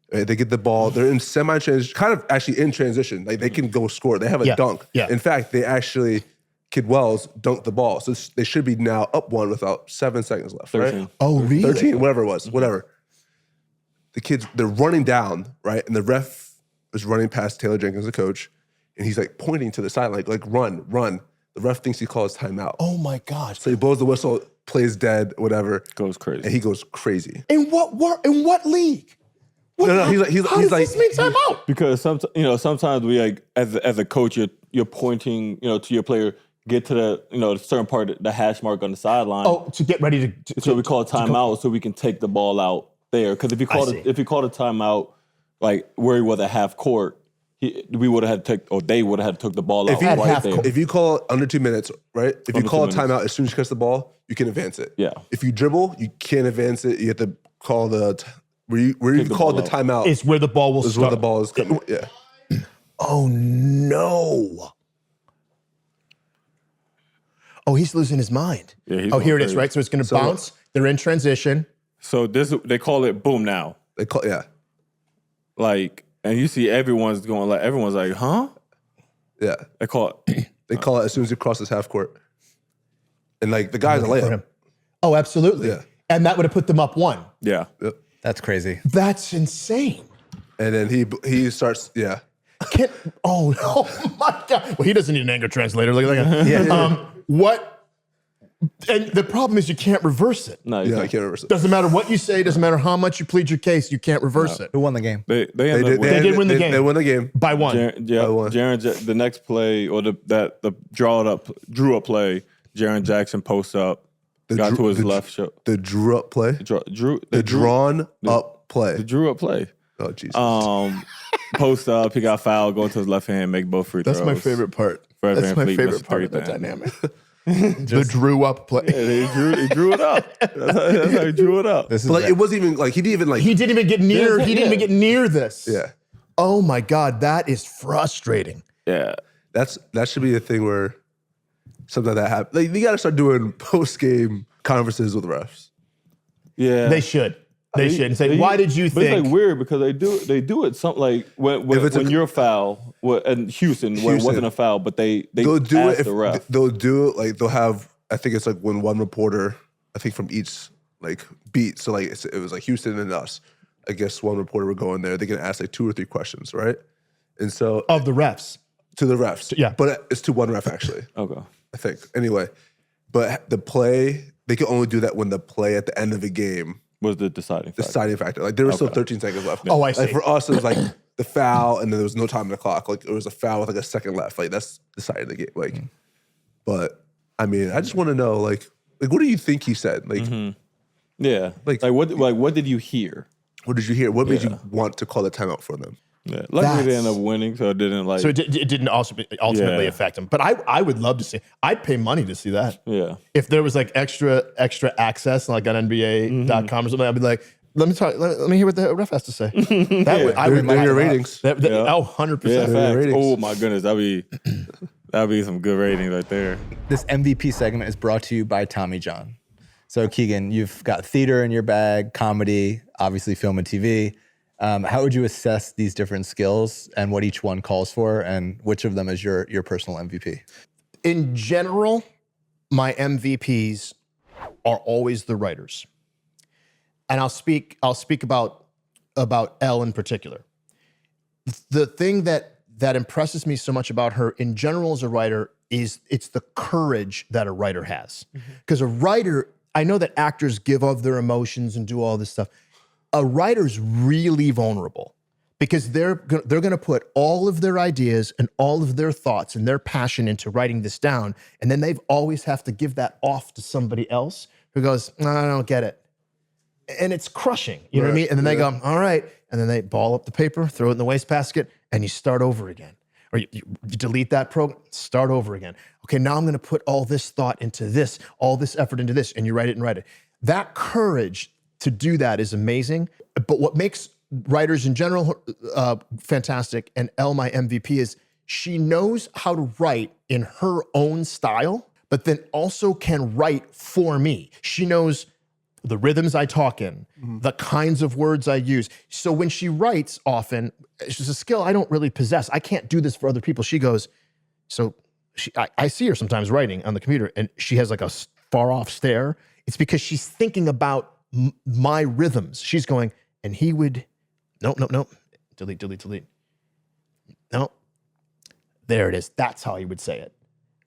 They get the ball. They're in semi-transition, kind of actually in transition. Like they can go score. They have a dunk. Yeah. In fact, they actually, Kid Wells dunked the ball. So they should be now up 1 with about 7 seconds left, 13. right? Oh, really? 13, whatever it was, whatever. The kids, they're running down, right? And the ref is running past Taylor Jenkins, the coach, and he's like pointing to the side, like run. The ref thinks he calls timeout. Oh, my gosh. So he blows the whistle, plays dead, whatever. Goes crazy. And he goes crazy. In what league? No, he's like, How does this mean timeout? Because sometimes we like as a coach, you're pointing, to your player, get to the certain part, the hash mark on the sideline. Oh, to get ready to So we call a timeout so we can take the ball out there. Because if you called a timeout like where he was at half court, we would have had to take, or they would have had to take the ball out right there. If you call it under 2 minutes, right? If you call a timeout as soon as you catch the ball, you can advance it. Yeah. If you dribble, you can't advance it. You have to call where you call the timeout. It's where the ball will is start. where the ball is coming. Yeah. Oh no. Oh, he's losing his mind. Yeah, he's here going it is, crazy. right? So it's going to bounce. They're in transition. So they call it boom now. Like, and you see everyone's like, huh? Yeah. They call it. They call it as soon as you cross this half court. And like the guy's a layup. Oh, absolutely. Yeah. And that would have put them up 1. Yeah. That's crazy. That's insane. And then he starts, yeah. Oh my God. Well, he doesn't need an anger translator. Look at that. What? And the problem is you can't reverse it. No, I can't reverse it. Doesn't matter what you say, doesn't matter how much you plead your case, you can't reverse it. Who won the game? They did win the game. They won the game. By 1. Jaren, the next play or the drew up play, Jaren Jackson posts up, got to his left shoulder. The drew up play? The drawn up play. The drew up play. Oh, Jesus. Post up, he got fouled, go to his left hand, make both free throws. That's my favorite part. Fred That's Van my Fleet favorite missed part of the everything. dynamic. The drew up play. Yeah, he drew it up. That's how he drew it up. But like, it wasn't even like he didn't even get near. He didn't even get near this. Yeah. Oh my God, that is frustrating. Yeah. That should be a thing where something like that happens. Like, you got to start doing post game conferences with refs. Yeah. They should. They should. And say, why did you but think? it's like weird because they do it something like when you're a foul and Houston when it wasn't a foul, but they'll do it the ref. They'll do it like they'll have. I think it's like when one reporter, I think from each like beat. So like it was like Houston and us. I guess one reporter would go in there. They can ask like 2 or 3 questions, right? And so of the refs to the refs, yeah. But it's to one ref actually. Okay, I think anyway. But the play, they can only do that when the play at the end of the game was the deciding factor. Like there was still 13 seconds left. Oh, I see. Like for us, it was like the foul, and then there was no time on the clock. Like it was a foul with like a second left. Like that's deciding the game. Like, but I mean, I just want to know, like what do you think he said? Like, yeah, like what did you hear? What did you hear? What made you want to call the timeout for them? Yeah, luckily they ended up winning, so it didn't like. So it didn't ultimately affect him. But I would love to see. I'd pay money to see that. Yeah. If there was like extra access, like on NBA.com or something, I'd be like, let me hear what the ref has to say. I would They're your ratings. 100%. Yeah, facts. ratings. Oh my goodness, that'd be some good ratings right there. This MVP segment is brought to you by Tommy John. So Keegan, you've got theater in your bag, comedy, obviously film and TV. How would you assess these different skills and what each one calls for, and which of them is your personal MVP? In general, my MVPs are always the writers. And I'll speak about Elle in particular. The thing that impresses me so much about her in general as a writer is it's the courage that a writer has. Because a writer, I know that actors give of their emotions and do all this stuff. A writer's really vulnerable because they're going to put all of their ideas and all of their thoughts and their passion into writing this down, and then they've always have to give that off to somebody else who goes, no, I don't get it. And it's crushing, you know what I mean? And then they go, all right, and then they ball up the paper, throw it in the wastebasket, and you start over again. Or you delete that program, start over again. Okay, now I'm going to put all this thought into this, all this effort into this, and you write it. That courage to do that is amazing. But what makes writers in general fantastic, and Elle, my MVP, is she knows how to write in her own style, but then also can write for me. She knows the rhythms I talk in, the kinds of words I use. So when she writes often, it's just a skill I don't really possess. I can't do this for other people. She goes, I see her sometimes writing on the computer, and she has like a far off stare. It's because she's thinking about my rhythms. She's going, and he would, nope, delete. No, there it is. That's how he would say it.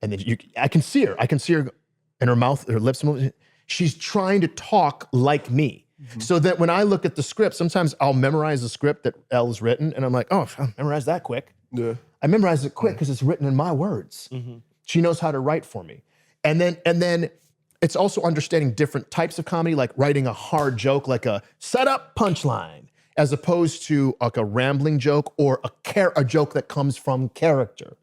And then I can see her in her mouth, her lips moving. She's trying to talk like me. So that when I look at the script, sometimes I'll memorize the script that Elle's written, and I'm like, oh, I memorized that quick. Yeah. I memorized it quick because it's written in my words. She knows how to write for me. And then it's also understanding different types of comedy, like writing a hard joke, like a setup punchline, as opposed to like a rambling joke or a joke that comes from character.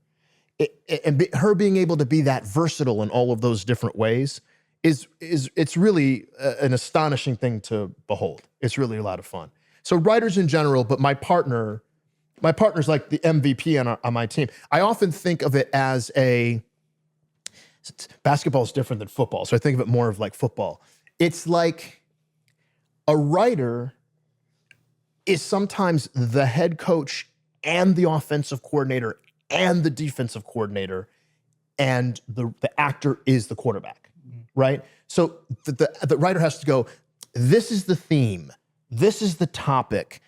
Her being able to be that versatile in all of those different ways it's really an astonishing thing to behold. It's really a lot of fun. So writers in general, but my partner's like the MVP on my team. I often think of it as basketball is different than football, so I think of it more of like football. It's like a writer is sometimes the head coach and the offensive coordinator and the defensive coordinator, and the actor is the quarterback, right? So the writer has to go, this is the theme, this is the topic,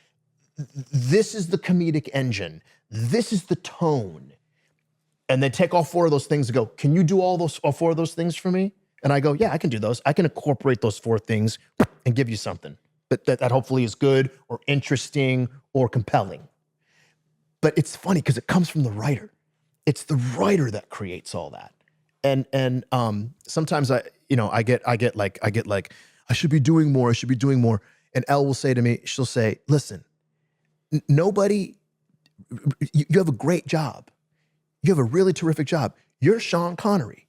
this is the comedic engine, this is the tone. And they take all four of those things and go, can you do all four of those things for me? And I go, yeah, I can do those. I can incorporate those four things and give you something that hopefully is good or interesting or compelling. But it's funny because it comes from the writer. It's the writer that creates all that. And sometimes I get like, I should be doing more. And Elle will say to me, she'll say, listen, you have a great job. You have a really terrific job. You're Sean Connery.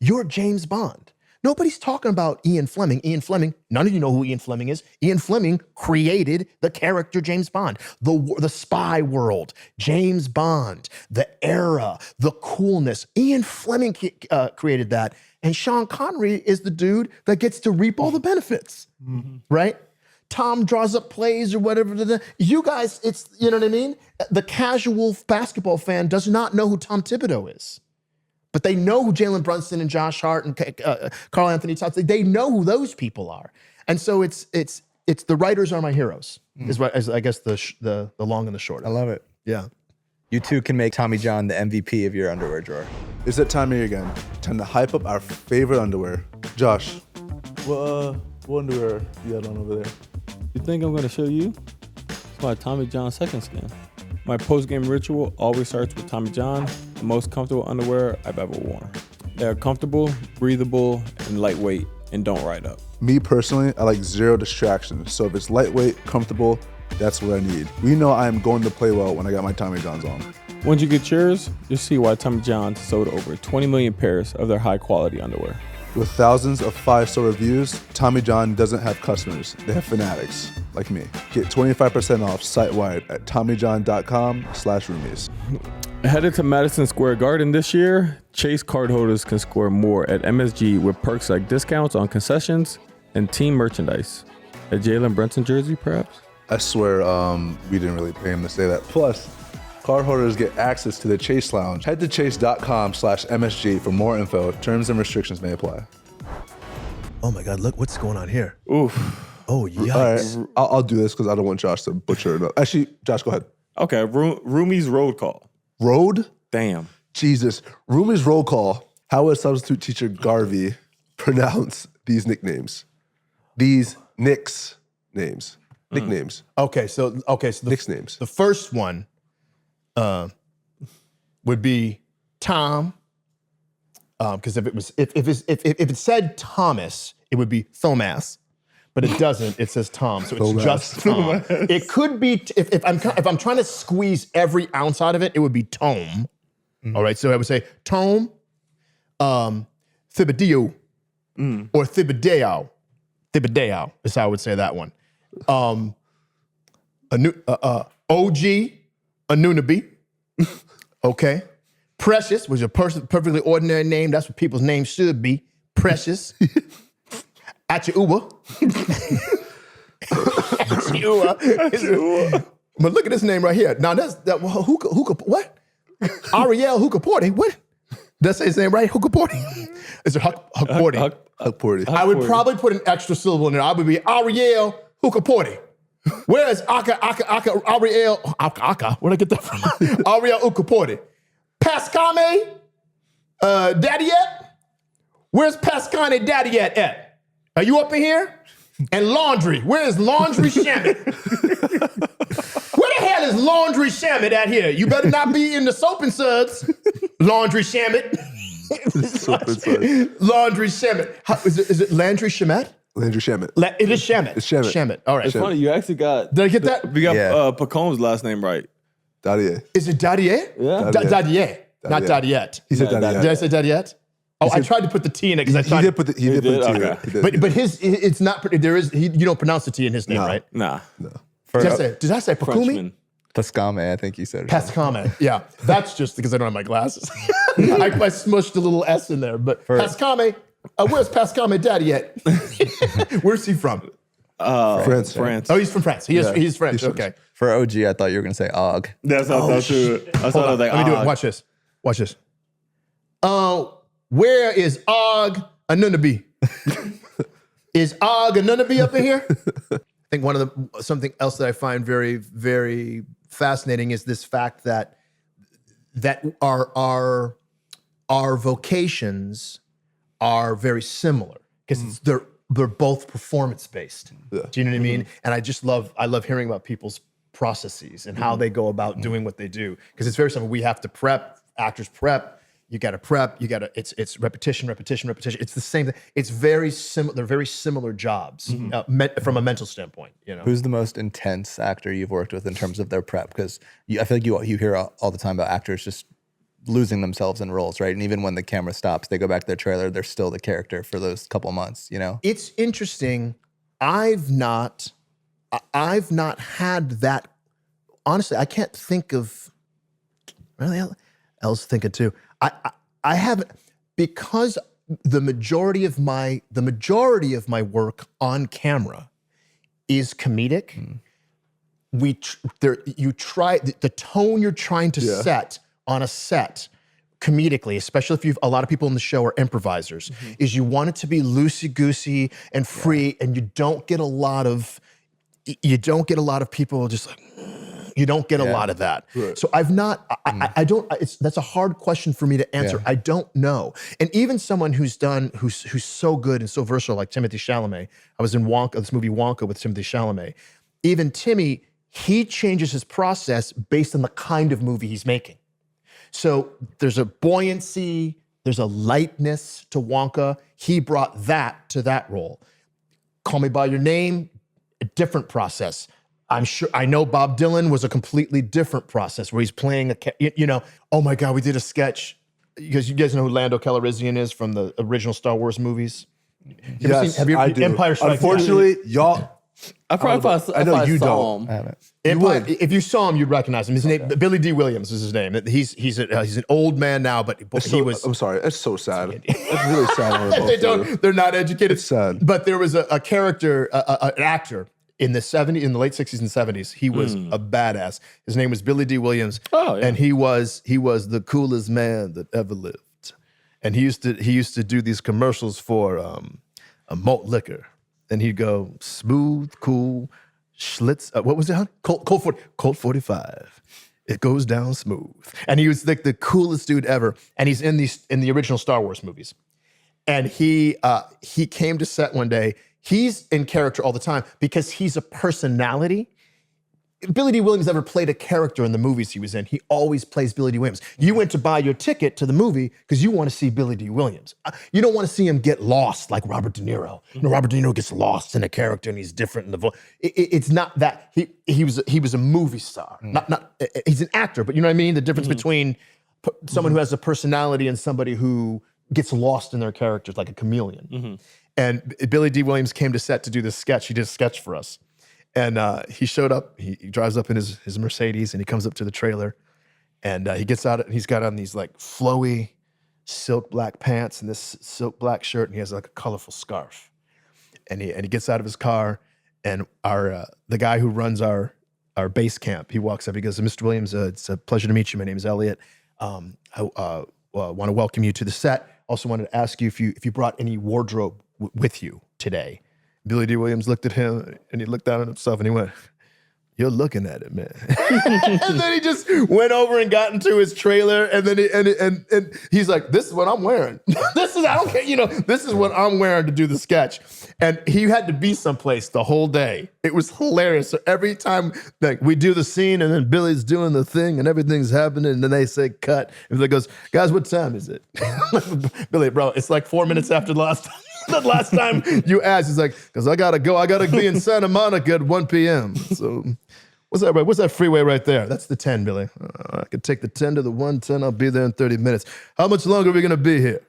You're James Bond. Nobody's talking about Ian Fleming. None of you know who Ian Fleming is. Ian Fleming created the character James Bond, the spy world, James Bond, the era, the coolness. Ian Fleming created that. And Sean Connery is the dude that gets to reap all the benefits, right? Tom draws up plays or whatever. You guys, it's, you know what I mean? The casual basketball fan does not know who Tom Thibodeau is. But they know who Jalen Brunson and Josh Hart and Karl Anthony Towns, they know who those people are. And so it's the writers are my heroes, is I guess the long and the short. I love it. Yeah. You two can make Tommy John the MVP of your underwear drawer. It's that time of year again. Time to hype up our favorite underwear. Josh, what underwear you got on over there? You think I'm going to show you? It's my Tommy John second skin. My post-game ritual always starts with Tommy John, the most comfortable underwear I've ever worn. They are comfortable, breathable, and lightweight, and don't ride up. Me personally, I like zero distractions. So if it's lightweight, comfortable, that's what I need. We know I am going to play well when I got my Tommy Johns on. Once you get yours, you'll see why Tommy John sold over 20 million pairs of their high-quality underwear. With thousands of 5-star reviews, Tommy John doesn't have customers. They have fanatics, like me. Get 25% off site-wide at TommyJohn.com/roomies. Headed to Madison Square Garden this year, Chase cardholders can score more at MSG with perks like discounts on concessions and team merchandise. A Jalen Brunson jersey, perhaps? I swear, we didn't really pay him to say that. Plus, cardholders get access to the Chase Lounge. Head to chase.com/MSG for more info. Terms and restrictions may apply. Oh my God, look what's going on here. Oof. Oh, yikes. All right, I'll do this because I don't want Josh to butcher it up. Actually, Josh, go ahead. Okay, Roomie's road call. Road? Damn. Jesus. Roomie's roll call. How would substitute teacher Garvey pronounce these nicknames? These Knicks names. Nicknames. Okay, so Knicks names. the first one would be Tom, because if it said Thomas, it would be Thomas, but it doesn't. It says Tom, so it's just Tom. It could be if I'm trying to squeeze every ounce out of it, it would be Tome. All right, so I would say Tome, Thibodeau, or Thibodeau. Thibodeau is how I would say that one. OG, Anunabi. Okay. Precious, which is a perfectly ordinary name. That's what people's names should be. Precious. Achauba. Achauba. But look at this name right here. Now what? Ariel Hukaporti. What? That's his name, right? Hukaporti. It's a Hukaporti. Huckporty. I would probably put an extra syllable in there. I would be Ariel Hukaporti. Where's Ariel? Where'd I get that from? Ariel Hukaporti. Pascame Daddy yet? Where's Pascame Daddy yet at? Are you up in here? And Laundry. Where is Laundry Shamit? Where the hell is Laundry Shamit at here? You better not be in the soap and suds. Laundry Shamit. So precise. Laundry Shamet. Is it Landry Shamet? Landry Shamet. It is Shamet. It's Shamet. Shamet. All right. It's funny, you actually got. Did I get that? We got Yeah. Pacone's last name right. Dadier. Is it Dadier? Yeah. Dadier. Not Dadier. Dadiet. He said Yeah, Dadier. Did I say Dadiet? Oh, I tried to put the T in it because I He thought. did put the T in Okay. there. He did. But it's not. There is. You don't pronounce the T in his name, No. right? Nah. Did I say Pakumi? Frenchman. Pascame, I think you said. Pascame. Yeah, that's just because I don't have my glasses. I smushed a little S in there, but Pascame. Where's Pascame Daddy at? Where's he from? France. France. Oh, he's from France. He's French. he's French. Okay. For OG, I thought you were going to say Og. That's what I thought too. I Hold thought I on. was like, Let me do it. Watch this. Watch this. Where is Og Anunnaki? Is Og Anunnaki up in here? I think something else that I find very, very fascinating is this fact that our vocations are very similar because they're both performance based. Yeah. Do you know what I mean? And I love hearing about people's processes and how they go about doing what they do because it's very simple. We have to prep, actors prep. You got to prep. You got to. It's repetition. It's the same thing. It's very similar. They're very similar jobs from a mental standpoint. You know, Who's the most intense actor you've worked with in terms of their prep? Because I feel like you hear all the time about actors just losing themselves in roles, right? And even when the camera stops, they go back to their trailer. They're still the character for those couple months. You know, it's interesting. I've not had that. Honestly, I can't think of. Really, else thinking too. I haven't, because the majority of my work on camera is comedic. You try the tone you're trying to set on a set comedically, especially if a lot of people in the show are improvisers, is you want it to be loosey-goosey and free, and you don't get a lot of people just like. You don't get a lot of that. Right. So I've not, I don't, that's a hard question for me to answer. I don't know. And even someone who's so good and so versatile like Timothée Chalamet, I was in this movie Wonka with Timothée Chalamet. Even Timmy, he changes his process based on the kind of movie he's making. So there's a buoyancy, there's a lightness to Wonka. He brought that to that role. Call Me By Your Name, a different process. I know Bob Dylan was a completely different process where he's playing oh my God, we did a sketch. Because you guys know who Lando Calrissian is from the original Star Wars movies? Yes, have you I do. Empire Strikes Back? Unfortunately, y'all. I probably I know you saw don't. him. I haven't. If you saw him, you'd recognize him. His name, Billy D. Williams is his name. He's an old man now, but he was. I'm sorry. It's so sad. It's really sad. They're not educated. It's sad. But there was a character, an actor in the late 60s and 70s. He was a badass. His name was Billy D. Williams. Oh, yeah. And he was the coolest man that ever lived. And he used to do these commercials for a malt liquor. And he'd go smooth, cool, Schlitz. What was it? Huh? Colt 45. It goes down smooth. And he was like the coolest dude ever. And he's in the original Star Wars movies. And he came to set one day. He's in character all the time because he's a personality. Billy D. Williams never played a character in the movies he was in. He always plays Billy D. Williams. You went to buy your ticket to the movie because you want to see Billy D. Williams. You don't want to see him get lost like Robert De Niro. You know, Robert De Niro gets lost in a character and he's different in the voice. It's not that. He was a movie star. He's an actor, but you know what I mean? The difference between someone who has a personality and somebody who gets lost in their characters like a chameleon. And Billy D. Williams came to set to do this sketch. He did a sketch for us. And he showed up, he drives up in his Mercedes and he comes up to the trailer and he gets out and he's got on these like flowy silk black pants and this silk black shirt and he has like a colorful scarf. And he gets out of his car and the guy who runs our base camp, he walks up, he goes, Mr. Williams, it's a pleasure to meet you. My name is Elliot. I want to welcome you to the set. Also wanted to ask you if you brought any wardrobe with you today. Billy D. Williams looked at him and he looked down at himself and he went, You're looking at it, man. And then he just went over and got into his trailer, and then and he's like, "This is what I'm wearing. I don't care, this is what I'm wearing to do the sketch." And he had to be someplace the whole day. It was hilarious. So every time like we do the scene, and then Billy's doing the thing, and everything's happening, and then they say cut, and he goes, "Guys, what time is it?" Billy, bro, it's like 4 minutes after the last time. The last time you asked, he's like, because I gotta go. I gotta be in Santa Monica at 1 p.m. So what's that? What's that freeway right there? That's the 10, Billy. I could take the 10 to the 110. I'll be there in 30 minutes. How much longer are we gonna be here?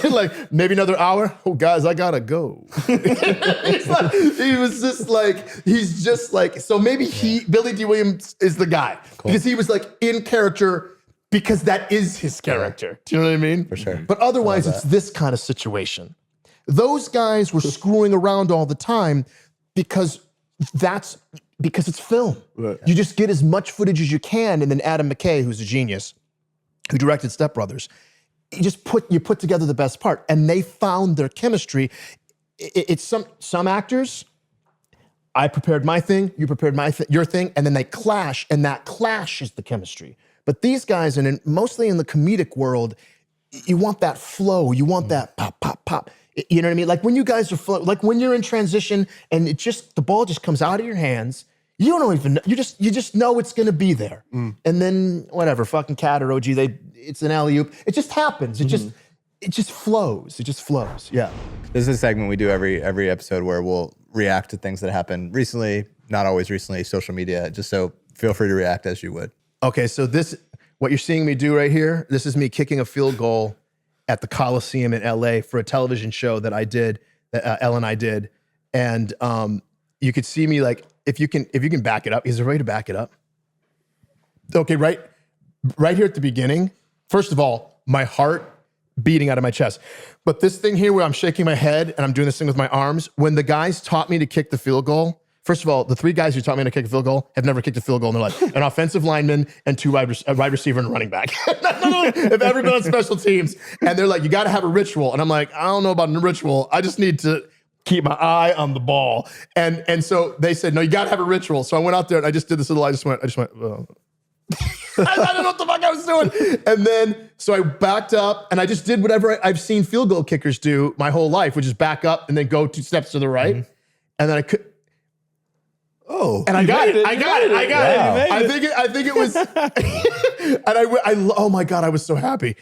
Like maybe another hour? Oh, guys, I gotta go. He was just like, he's just like, so maybe Billy D. Williams is the guy. Cool. Because he was like in character because that is his character. Do you know what I mean? For sure. But otherwise, it's this kind of situation. Those guys were screwing around all the time because it's film. Right. You just get as much footage as you can, and then Adam McKay, who's a genius, who directed Step Brothers, you put together the best part, and they found their chemistry. It's some actors. I prepared my thing, you prepared your thing, and then they clash, and that clash is the chemistry. But these guys, and mostly in the comedic world, you want that flow, you want that pop, pop, pop. You know what I mean? Like when you guys are like when you're in transition and the ball just comes out of your hands, you don't even know, you just know it's gonna be there. And then whatever, fucking Cat or OG, it's an alley-oop. It just happens. It just flows. It just flows. Yeah. This is a segment we do every episode where we'll react to things that happened recently, not always recently, social media. Just so feel free to react as you would. Okay, so what you're seeing me do right here, this is me kicking a field goal at the Coliseum in LA for a television show that I did, that Elle and I did. And you could see me like, if you can back it up. Is there a way to back it up? Okay, right here at the beginning. First of all, my heart beating out of my chest. But this thing here where I'm shaking my head and I'm doing this thing with my arms, when the guys taught me to kick the field goal, first of all, the 3 guys who taught me to kick a field goal have never kicked a field goal in their life. An offensive lineman and 2 wide receiver and a running back. Have ever been on special teams. And they're like, you got to have a ritual. And I'm like, I don't know about a ritual. I just need to keep my eye on the ball. And so they said, no, you got to have a ritual. So I went out there and I just did this little, I just went, oh. I don't know what the fuck I was doing. And then, so I backed up and I just did whatever I've seen field goal kickers do my whole life, which is back up and then go 2 steps to the right. And then I could, and I got it. I got it. I think it was, and oh my God, I was so happy.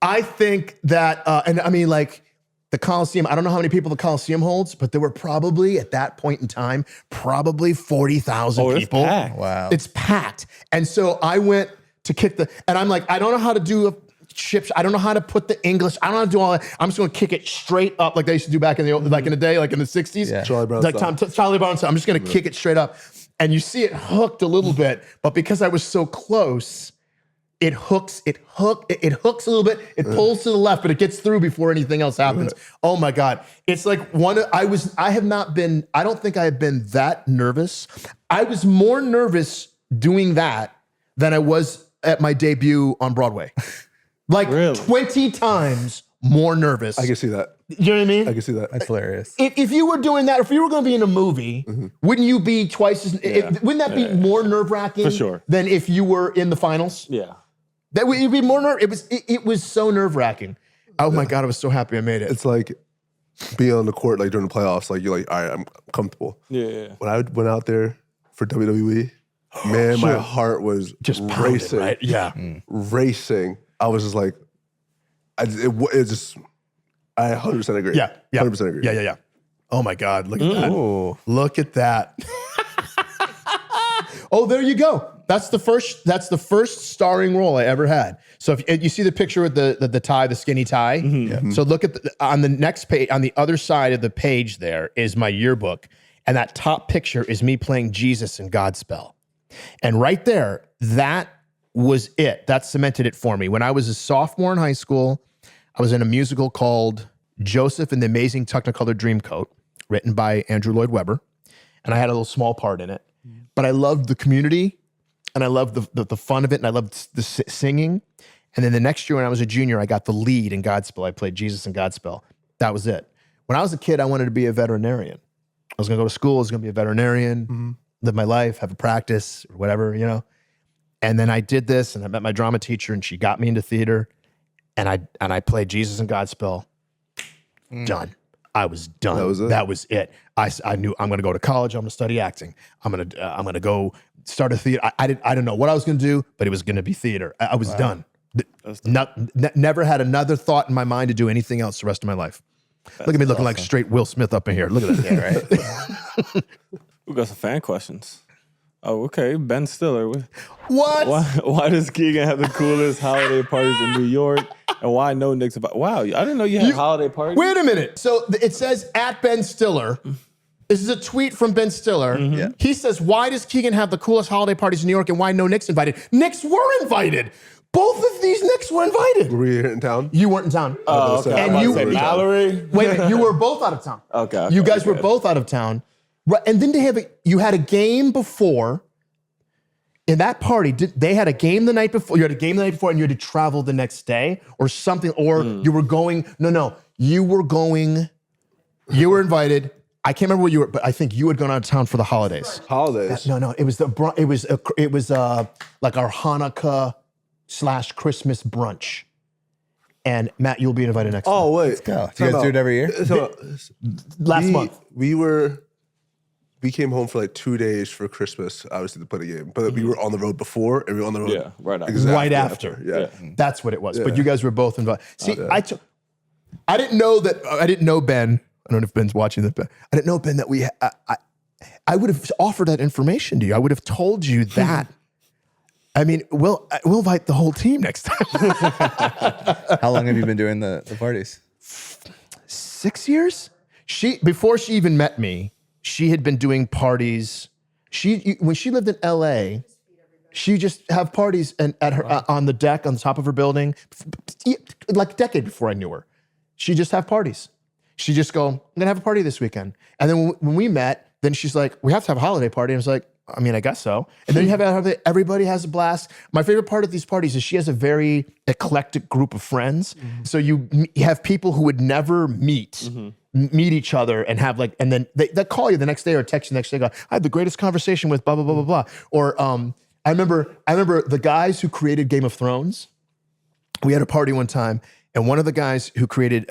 I think that, and I mean like the Coliseum, I don't know how many people the Coliseum holds, but there were probably at that point in time, probably 40,000 people. Packed. Wow. It's packed. And so I went to kick and I'm like, I don't know how to do chips. I don't know how to put the English. I don't know how to do all that. I'm just going to kick it straight up like they used to do back in the day, like in the 60s. Yeah. Charlie Brown like style. Charlie Brown style. I'm just going to kick it straight up. And you see it hooked a little bit, but because I was so close, it hooks a little bit. It pulls to the left, but it gets through before anything else happens. Oh my God. It's like I don't think I have been that nervous. I was more nervous doing that than I was at my debut on Broadway. Like Really? 20 times more nervous. I can see that. You know what I mean? I can see that. That's hilarious. If you were doing that, if you were going to be in a movie, wouldn't you be twice as? Wouldn't that be more nerve-wracking For sure. than if you were in the finals? Yeah. That would be more nerve. It was so nerve-wracking. Oh my God, I was so happy I made it. It's like being on the court like during the playoffs. Like you're like, all right, I'm comfortable. Yeah. When I went out there for WWE, man, my heart was Just racing. pounded, right? Yeah. Racing. I was just like, I 100% agree. Yeah. 100% agree. Yeah. Oh my God, look at that. Look at that. Oh, there you go. That's the first starring role I ever had. So if you see the picture with the tie, the skinny tie. So look at on the next page, on the other side of the page, there is my yearbook, and that top picture is me playing Jesus in Godspell. And right there, that was it. That cemented it for me. When I was a sophomore in high school, I was in a musical called Joseph and the Amazing Technicolor Dreamcoat, written by Andrew Lloyd Webber, and I had a little small part in it. But I loved the community, and I loved the fun of it, and I loved the singing. And then the next year when I was a junior, I got the lead in Godspell. I played Jesus in Godspell. That was it. When I was a kid, I wanted to be a veterinarian. I was going to go to school. I was going to be a veterinarian. live my life, have a practice, or whatever, you know. And then I did this, and I met my drama teacher, and she got me into theater, and I played Jesus and Godspell. Done. I was done. That was it. I knew I'm going to go to college. I'm going to study acting. I'm going to go start a theater. I don't know what I was going to do, but it was going to be theater. I was done. Never had another thought in my mind to do anything else the rest of my life. Look at me looking like straight Will Smith up in here. Look at that. Right? We got some fan questions. Oh, okay. Ben Stiller. What? Why does Keegan have the coolest holiday parties in New York? And why no Knicks about? Wow, I didn't know you had holiday parties. Wait a minute. So it says at Ben Stiller. This is a tweet from Ben Stiller. Yeah. He says, why does Keegan have the coolest holiday parties in New York and why no Knicks invited? Knicks were invited. Both of these Knicks were invited. Were we here in town? You weren't in town. Oh, okay. And you, Mallory? wait a minute, you were both out of town. Okay. You guys were both out of town. Right, and then you had a game before. In that party, they had a game the night before. You had a game the night before, and you had to travel the next day or something. Or you were going. No, you were going. You were invited. I can't remember where you were, but I think you had gone out of town for the holidays. Holidays? No, it was like our Hanukkah / Christmas brunch. And Matt, you'll be invited next time. Oh, wait. Go. Do you guys do it every year? Last month. We came home for like 2 days for Christmas, obviously, to play the game. But we were on the road before, and we were on the road right after. exactly Right after. Yeah. That's what it was. But you guys were both invited. See, I didn't know that. I didn't know Ben. I don't know if Ben's watching this, but I didn't know, Ben, that I would have offered that information to you. I would have told you that. I mean, we'll invite the whole team next time. How long have you been doing the parties? 6 years? Before she even met me, she had been doing parties. When she lived in LA, she just have parties at her on the deck on the top of her building, like a decade before I knew her. She just have parties. She just go, I'm gonna have a party this weekend. And then when we met, then she's like, we have to have a holiday party. And I was like, I mean, I guess so. And then you have everybody has a blast. My favorite part of these parties is she has a very eclectic group of friends. Mm-hmm. So you have people who would never meet each other and have like, and then they call you the next day or text you the next day. Go, I had the greatest conversation with blah blah blah blah blah. Or I remember the guys who created Game of Thrones. We had a party one time, and one of the guys who created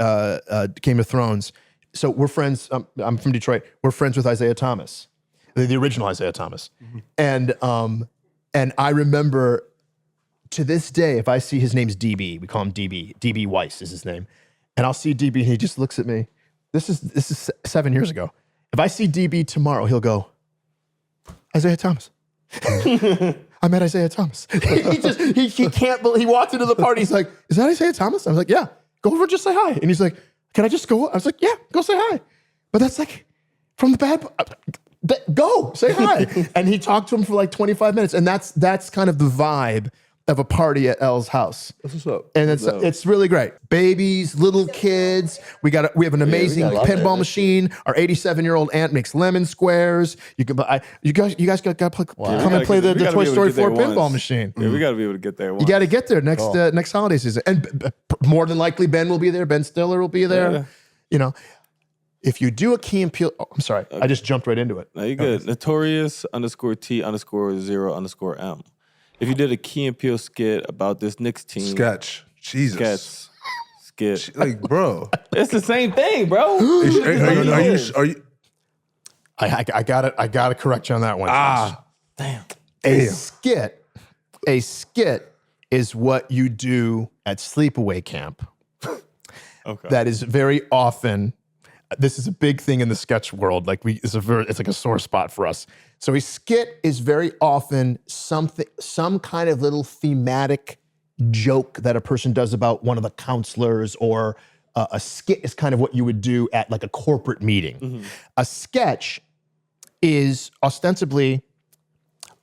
Game of Thrones. So we're friends. I'm from Detroit. We're friends with Isaiah Thomas. The original Isaiah Thomas. Mm-hmm. And I remember to this day, if I see his name's DB, we call him DB. DB Weiss is his name. And I'll see DB and he just looks at me. This is 7 years ago. If I see DB tomorrow, he'll go, Isaiah Thomas. I met Isaiah Thomas. he can't believe, he walked into the party. He's like, is that Isaiah Thomas? I was like, yeah, go over and just say hi. And he's like, can I just go? I was like, yeah, go say hi. But that's like from the bad, go say hi. And he talked to him for like 25 minutes. And that's kind of the vibe of a party at Elle's house. That's what's up. And it's really great. Babies, little kids. We have an amazing pinball machine. Our 87-year-old aunt makes lemon squares. You guys got to come and play the Toy Story 4 pinball machine. Yeah, we got to be able to get there once. You got to get there next holiday season. And more than likely, Ben will be there. Ben Stiller will be there. Yeah. You know, if you do a Key and Peele, I'm sorry, I just jumped right into it. No, you're good. Notorious_T_0_M. If you did a Key and Peele skit about this Knicks team. Sketch. Jesus. Skit. Like, bro. It's the same thing, bro. Are you? I got it. I got to correct you on that one. Damn. A skit is what you do at sleepaway camp. Okay. That is very often. This is a big thing in the sketch world. Like it's like a sore spot for us. So a skit is very often some kind of little thematic joke that a person does about one of the counselors, or a skit is kind of what you would do at like a corporate meeting. Mm-hmm. A sketch is ostensibly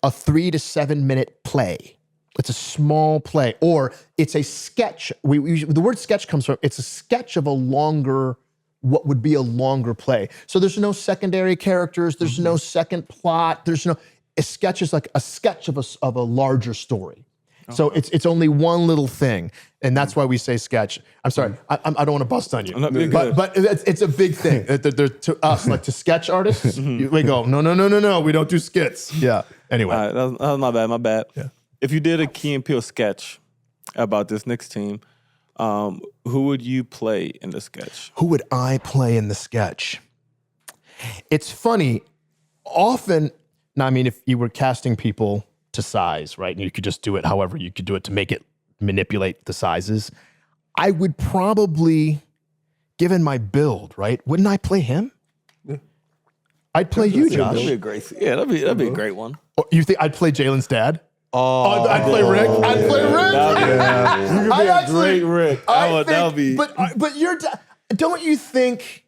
a 3 to 7 minute play. It's a small play, or it's a sketch. The word sketch comes from, it's a sketch of what would be a longer play. So there's no secondary characters, there's no second plot, a sketch is like a sketch of a larger story. So it's only one little thing, and that's why we say sketch. I'm sorry, I don't want to bust on you, but it's a big thing. To us, like to sketch artists, we go no, we don't do skits. Yeah. Anyway, that was my bad. Yeah. If you did a Key and Peele sketch about this Knicks team, who would you play in the sketch? Who would I play in the sketch? It's funny. Often, now I mean, if you were casting people to size, right? And you could just do it however you could do it to make it manipulate the sizes. I would probably, given my build, right? Wouldn't I play him? Yeah. I'd play you, Josh. That'd be a great. Yeah, that'd be a great one. Or you think I'd play Jalen's dad? Oh, I'd play Rick. I'd play Rick. You could be a great Rick. That would be. But your dad. Don't you think?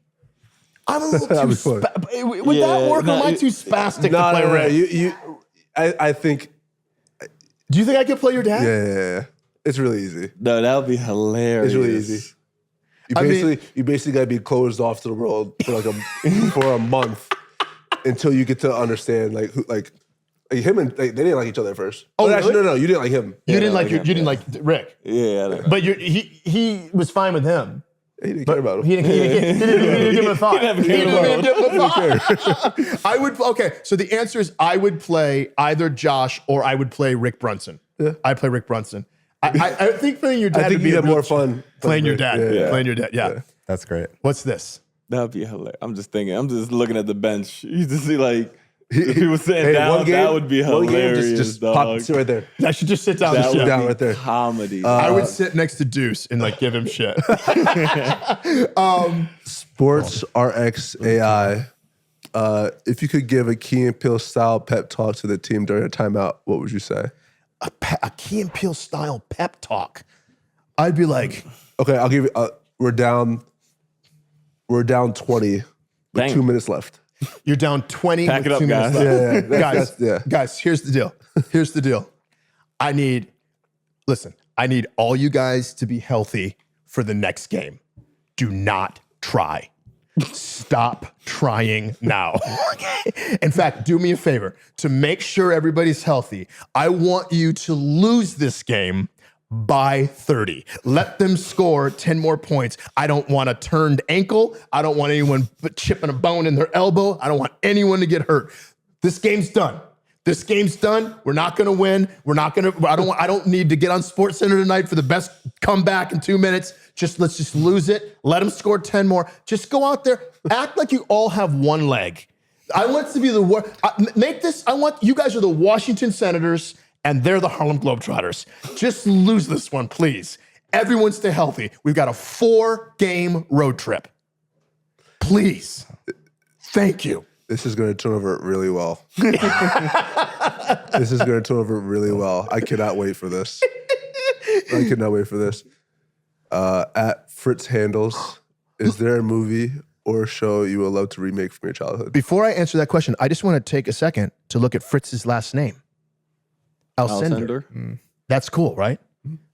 I'm a little too. Would that work? Or am I too spastic to play Rick? I think. Do you think I could play your dad? Yeah. It's really easy. No, that would be hilarious. It's really easy. You basically gotta be closed off to the world for for a month until you get to understand like him and they didn't like each other at first. Oh, actually, really? no, you didn't like him. You didn't like Rick. Yeah, but he was fine with him. He didn't care about him. He didn't give him a thought. He didn't give him a thought. I would. Okay, so the answer is I would play either Josh or I would play Rick Brunson. Yeah. I'd play Rick Brunson. I think playing your dad would be more fun. Playing your dad. Yeah. Playing your dad. Yeah. That's great. What's this? That'd be hilarious. I'm just looking at the bench. You just see like if he was sitting down, that would be hilarious. Just pop, sit right there. I should just sit down. That would down right there. Comedy. I would sit next to Deuce and like give him shit. Sports RX AI. If you could give a Key and Peele style pep talk to the team during a timeout, what would you say? A Key and Peele style pep talk. I'd be like, okay, I'll give you. We're down 20 with 2 minutes left. You're down 20 Pack with it up, 2 minutes guys. left. Guys, here's the deal. I need all you guys to be healthy for the next game. Do not try. Stop trying now. In fact, do me a favor. To make sure everybody's healthy, I want you to lose this game by 30. Let them score 10 more points. I don't want a turned ankle. I don't want anyone chipping a bone in their elbow. I don't want anyone to get hurt. This game's done. We're not going to win. I don't need to get on SportsCenter tonight for the best comeback in 2 minutes. Let's just lose it. Let them score 10 more. Just go out there. Act like you all have one leg. I want to be I want you guys are the Washington Senators and they're the Harlem Globetrotters. Just lose this one, please. Everyone stay healthy. We've got a 4-game road trip. Please. Thank you. This is going to turn over really well. I cannot wait for this. At Fritz Handles, is there a movie or a show you would love to remake from your childhood? Before I answer that question, I just want to take a second to look at Fritz's last name. Alcindor. That's cool, right?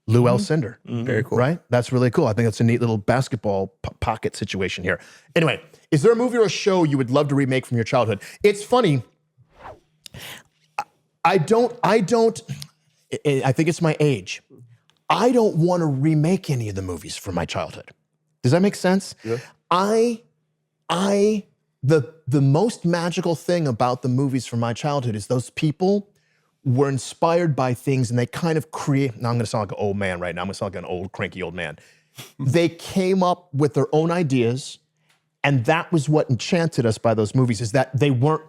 Lou Alcindor. Very cool. Right? That's really cool. I think that's a neat little basketball pocket situation here. Anyway, is there a movie or a show you would love to remake from your childhood? It's funny. I think it's my age. I don't want to remake any of the movies from my childhood. Does that make sense? Yeah. The most magical thing about the movies from my childhood is those people were inspired by things and they kind of create, now I'm gonna sound like an old man right now, I'm gonna sound like an old, cranky old man. They came up with their own ideas and that was what enchanted us by those movies is that they weren't,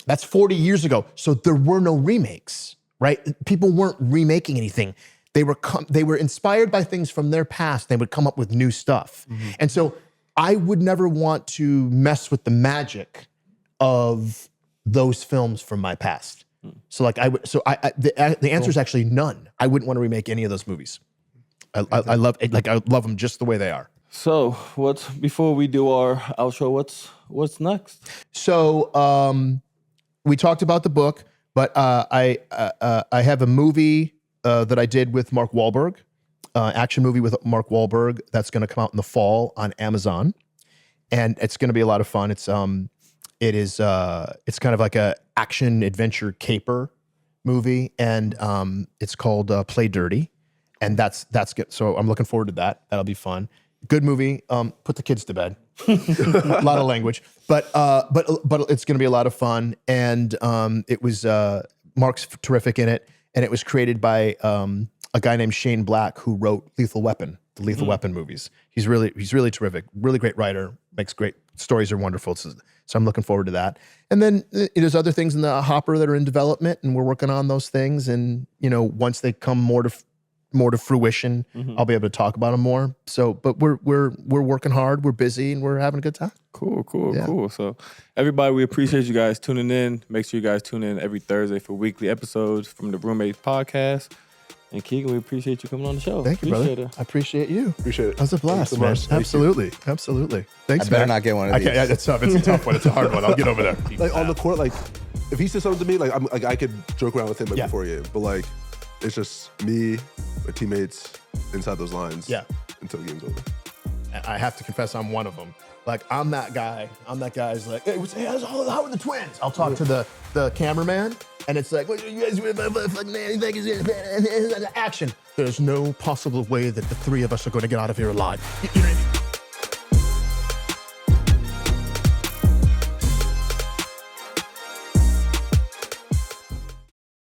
that's 40 years ago, so there were no remakes, right? People weren't remaking anything. They were inspired by things from their past. They would come up with new stuff. Mm-hmm. And so I would never want to mess with the magic of those films from my past. So like the answer is actually none. I wouldn't want to remake any of those movies. I love them just the way they are. So before we do our outro, what's next? So we talked about the book, but I have a movie that I did with Mark Wahlberg, action movie with Mark Wahlberg that's going to come out in the fall on Amazon, and it's going to be a lot of fun. It's kind of like a action adventure caper movie, and it's called Play Dirty, and that's good. So I'm looking forward to that. That'll be fun. Good movie. Put the kids to bed. A lot of language, but it's going to be a lot of fun. And it was Mark's terrific in it, and it was created by a guy named Shane Black who wrote Lethal Weapon, the Lethal Weapon movies. He's really terrific. Really great writer. Makes great stories. Are wonderful. So I'm looking forward to that. And then there's other things in the hopper that are in development, and we're working on those things. And once they come more to fruition, I'll be able to talk about them more. So, but we're working hard, we're busy, and we're having a good time. Cool. So everybody, we appreciate you guys tuning in. Make sure you guys tune in every Thursday for weekly episodes from the Roommates podcast. And Keegan, we appreciate you coming on the show. Thank you, appreciate brother. It. I appreciate you. Appreciate it. That was a blast, Thanks so man. much. Thank Absolutely. Thanks, I better man. not get one of these. Yeah, it's tough. It's a tough one. It's a hard one. I'll get over there. Like on the court, like if he says something to me, like I could joke around with him before a game, but like it's just me, my teammates inside those lines. Yeah. Until the game's over. I have to confess, I'm one of them. Like, I'm that guy. Who's like, hey, how are the Twins? I'll talk to the cameraman, and it's like, what you guys action. There's no possible way that the three of us are going to get out of here alive. You know what I mean?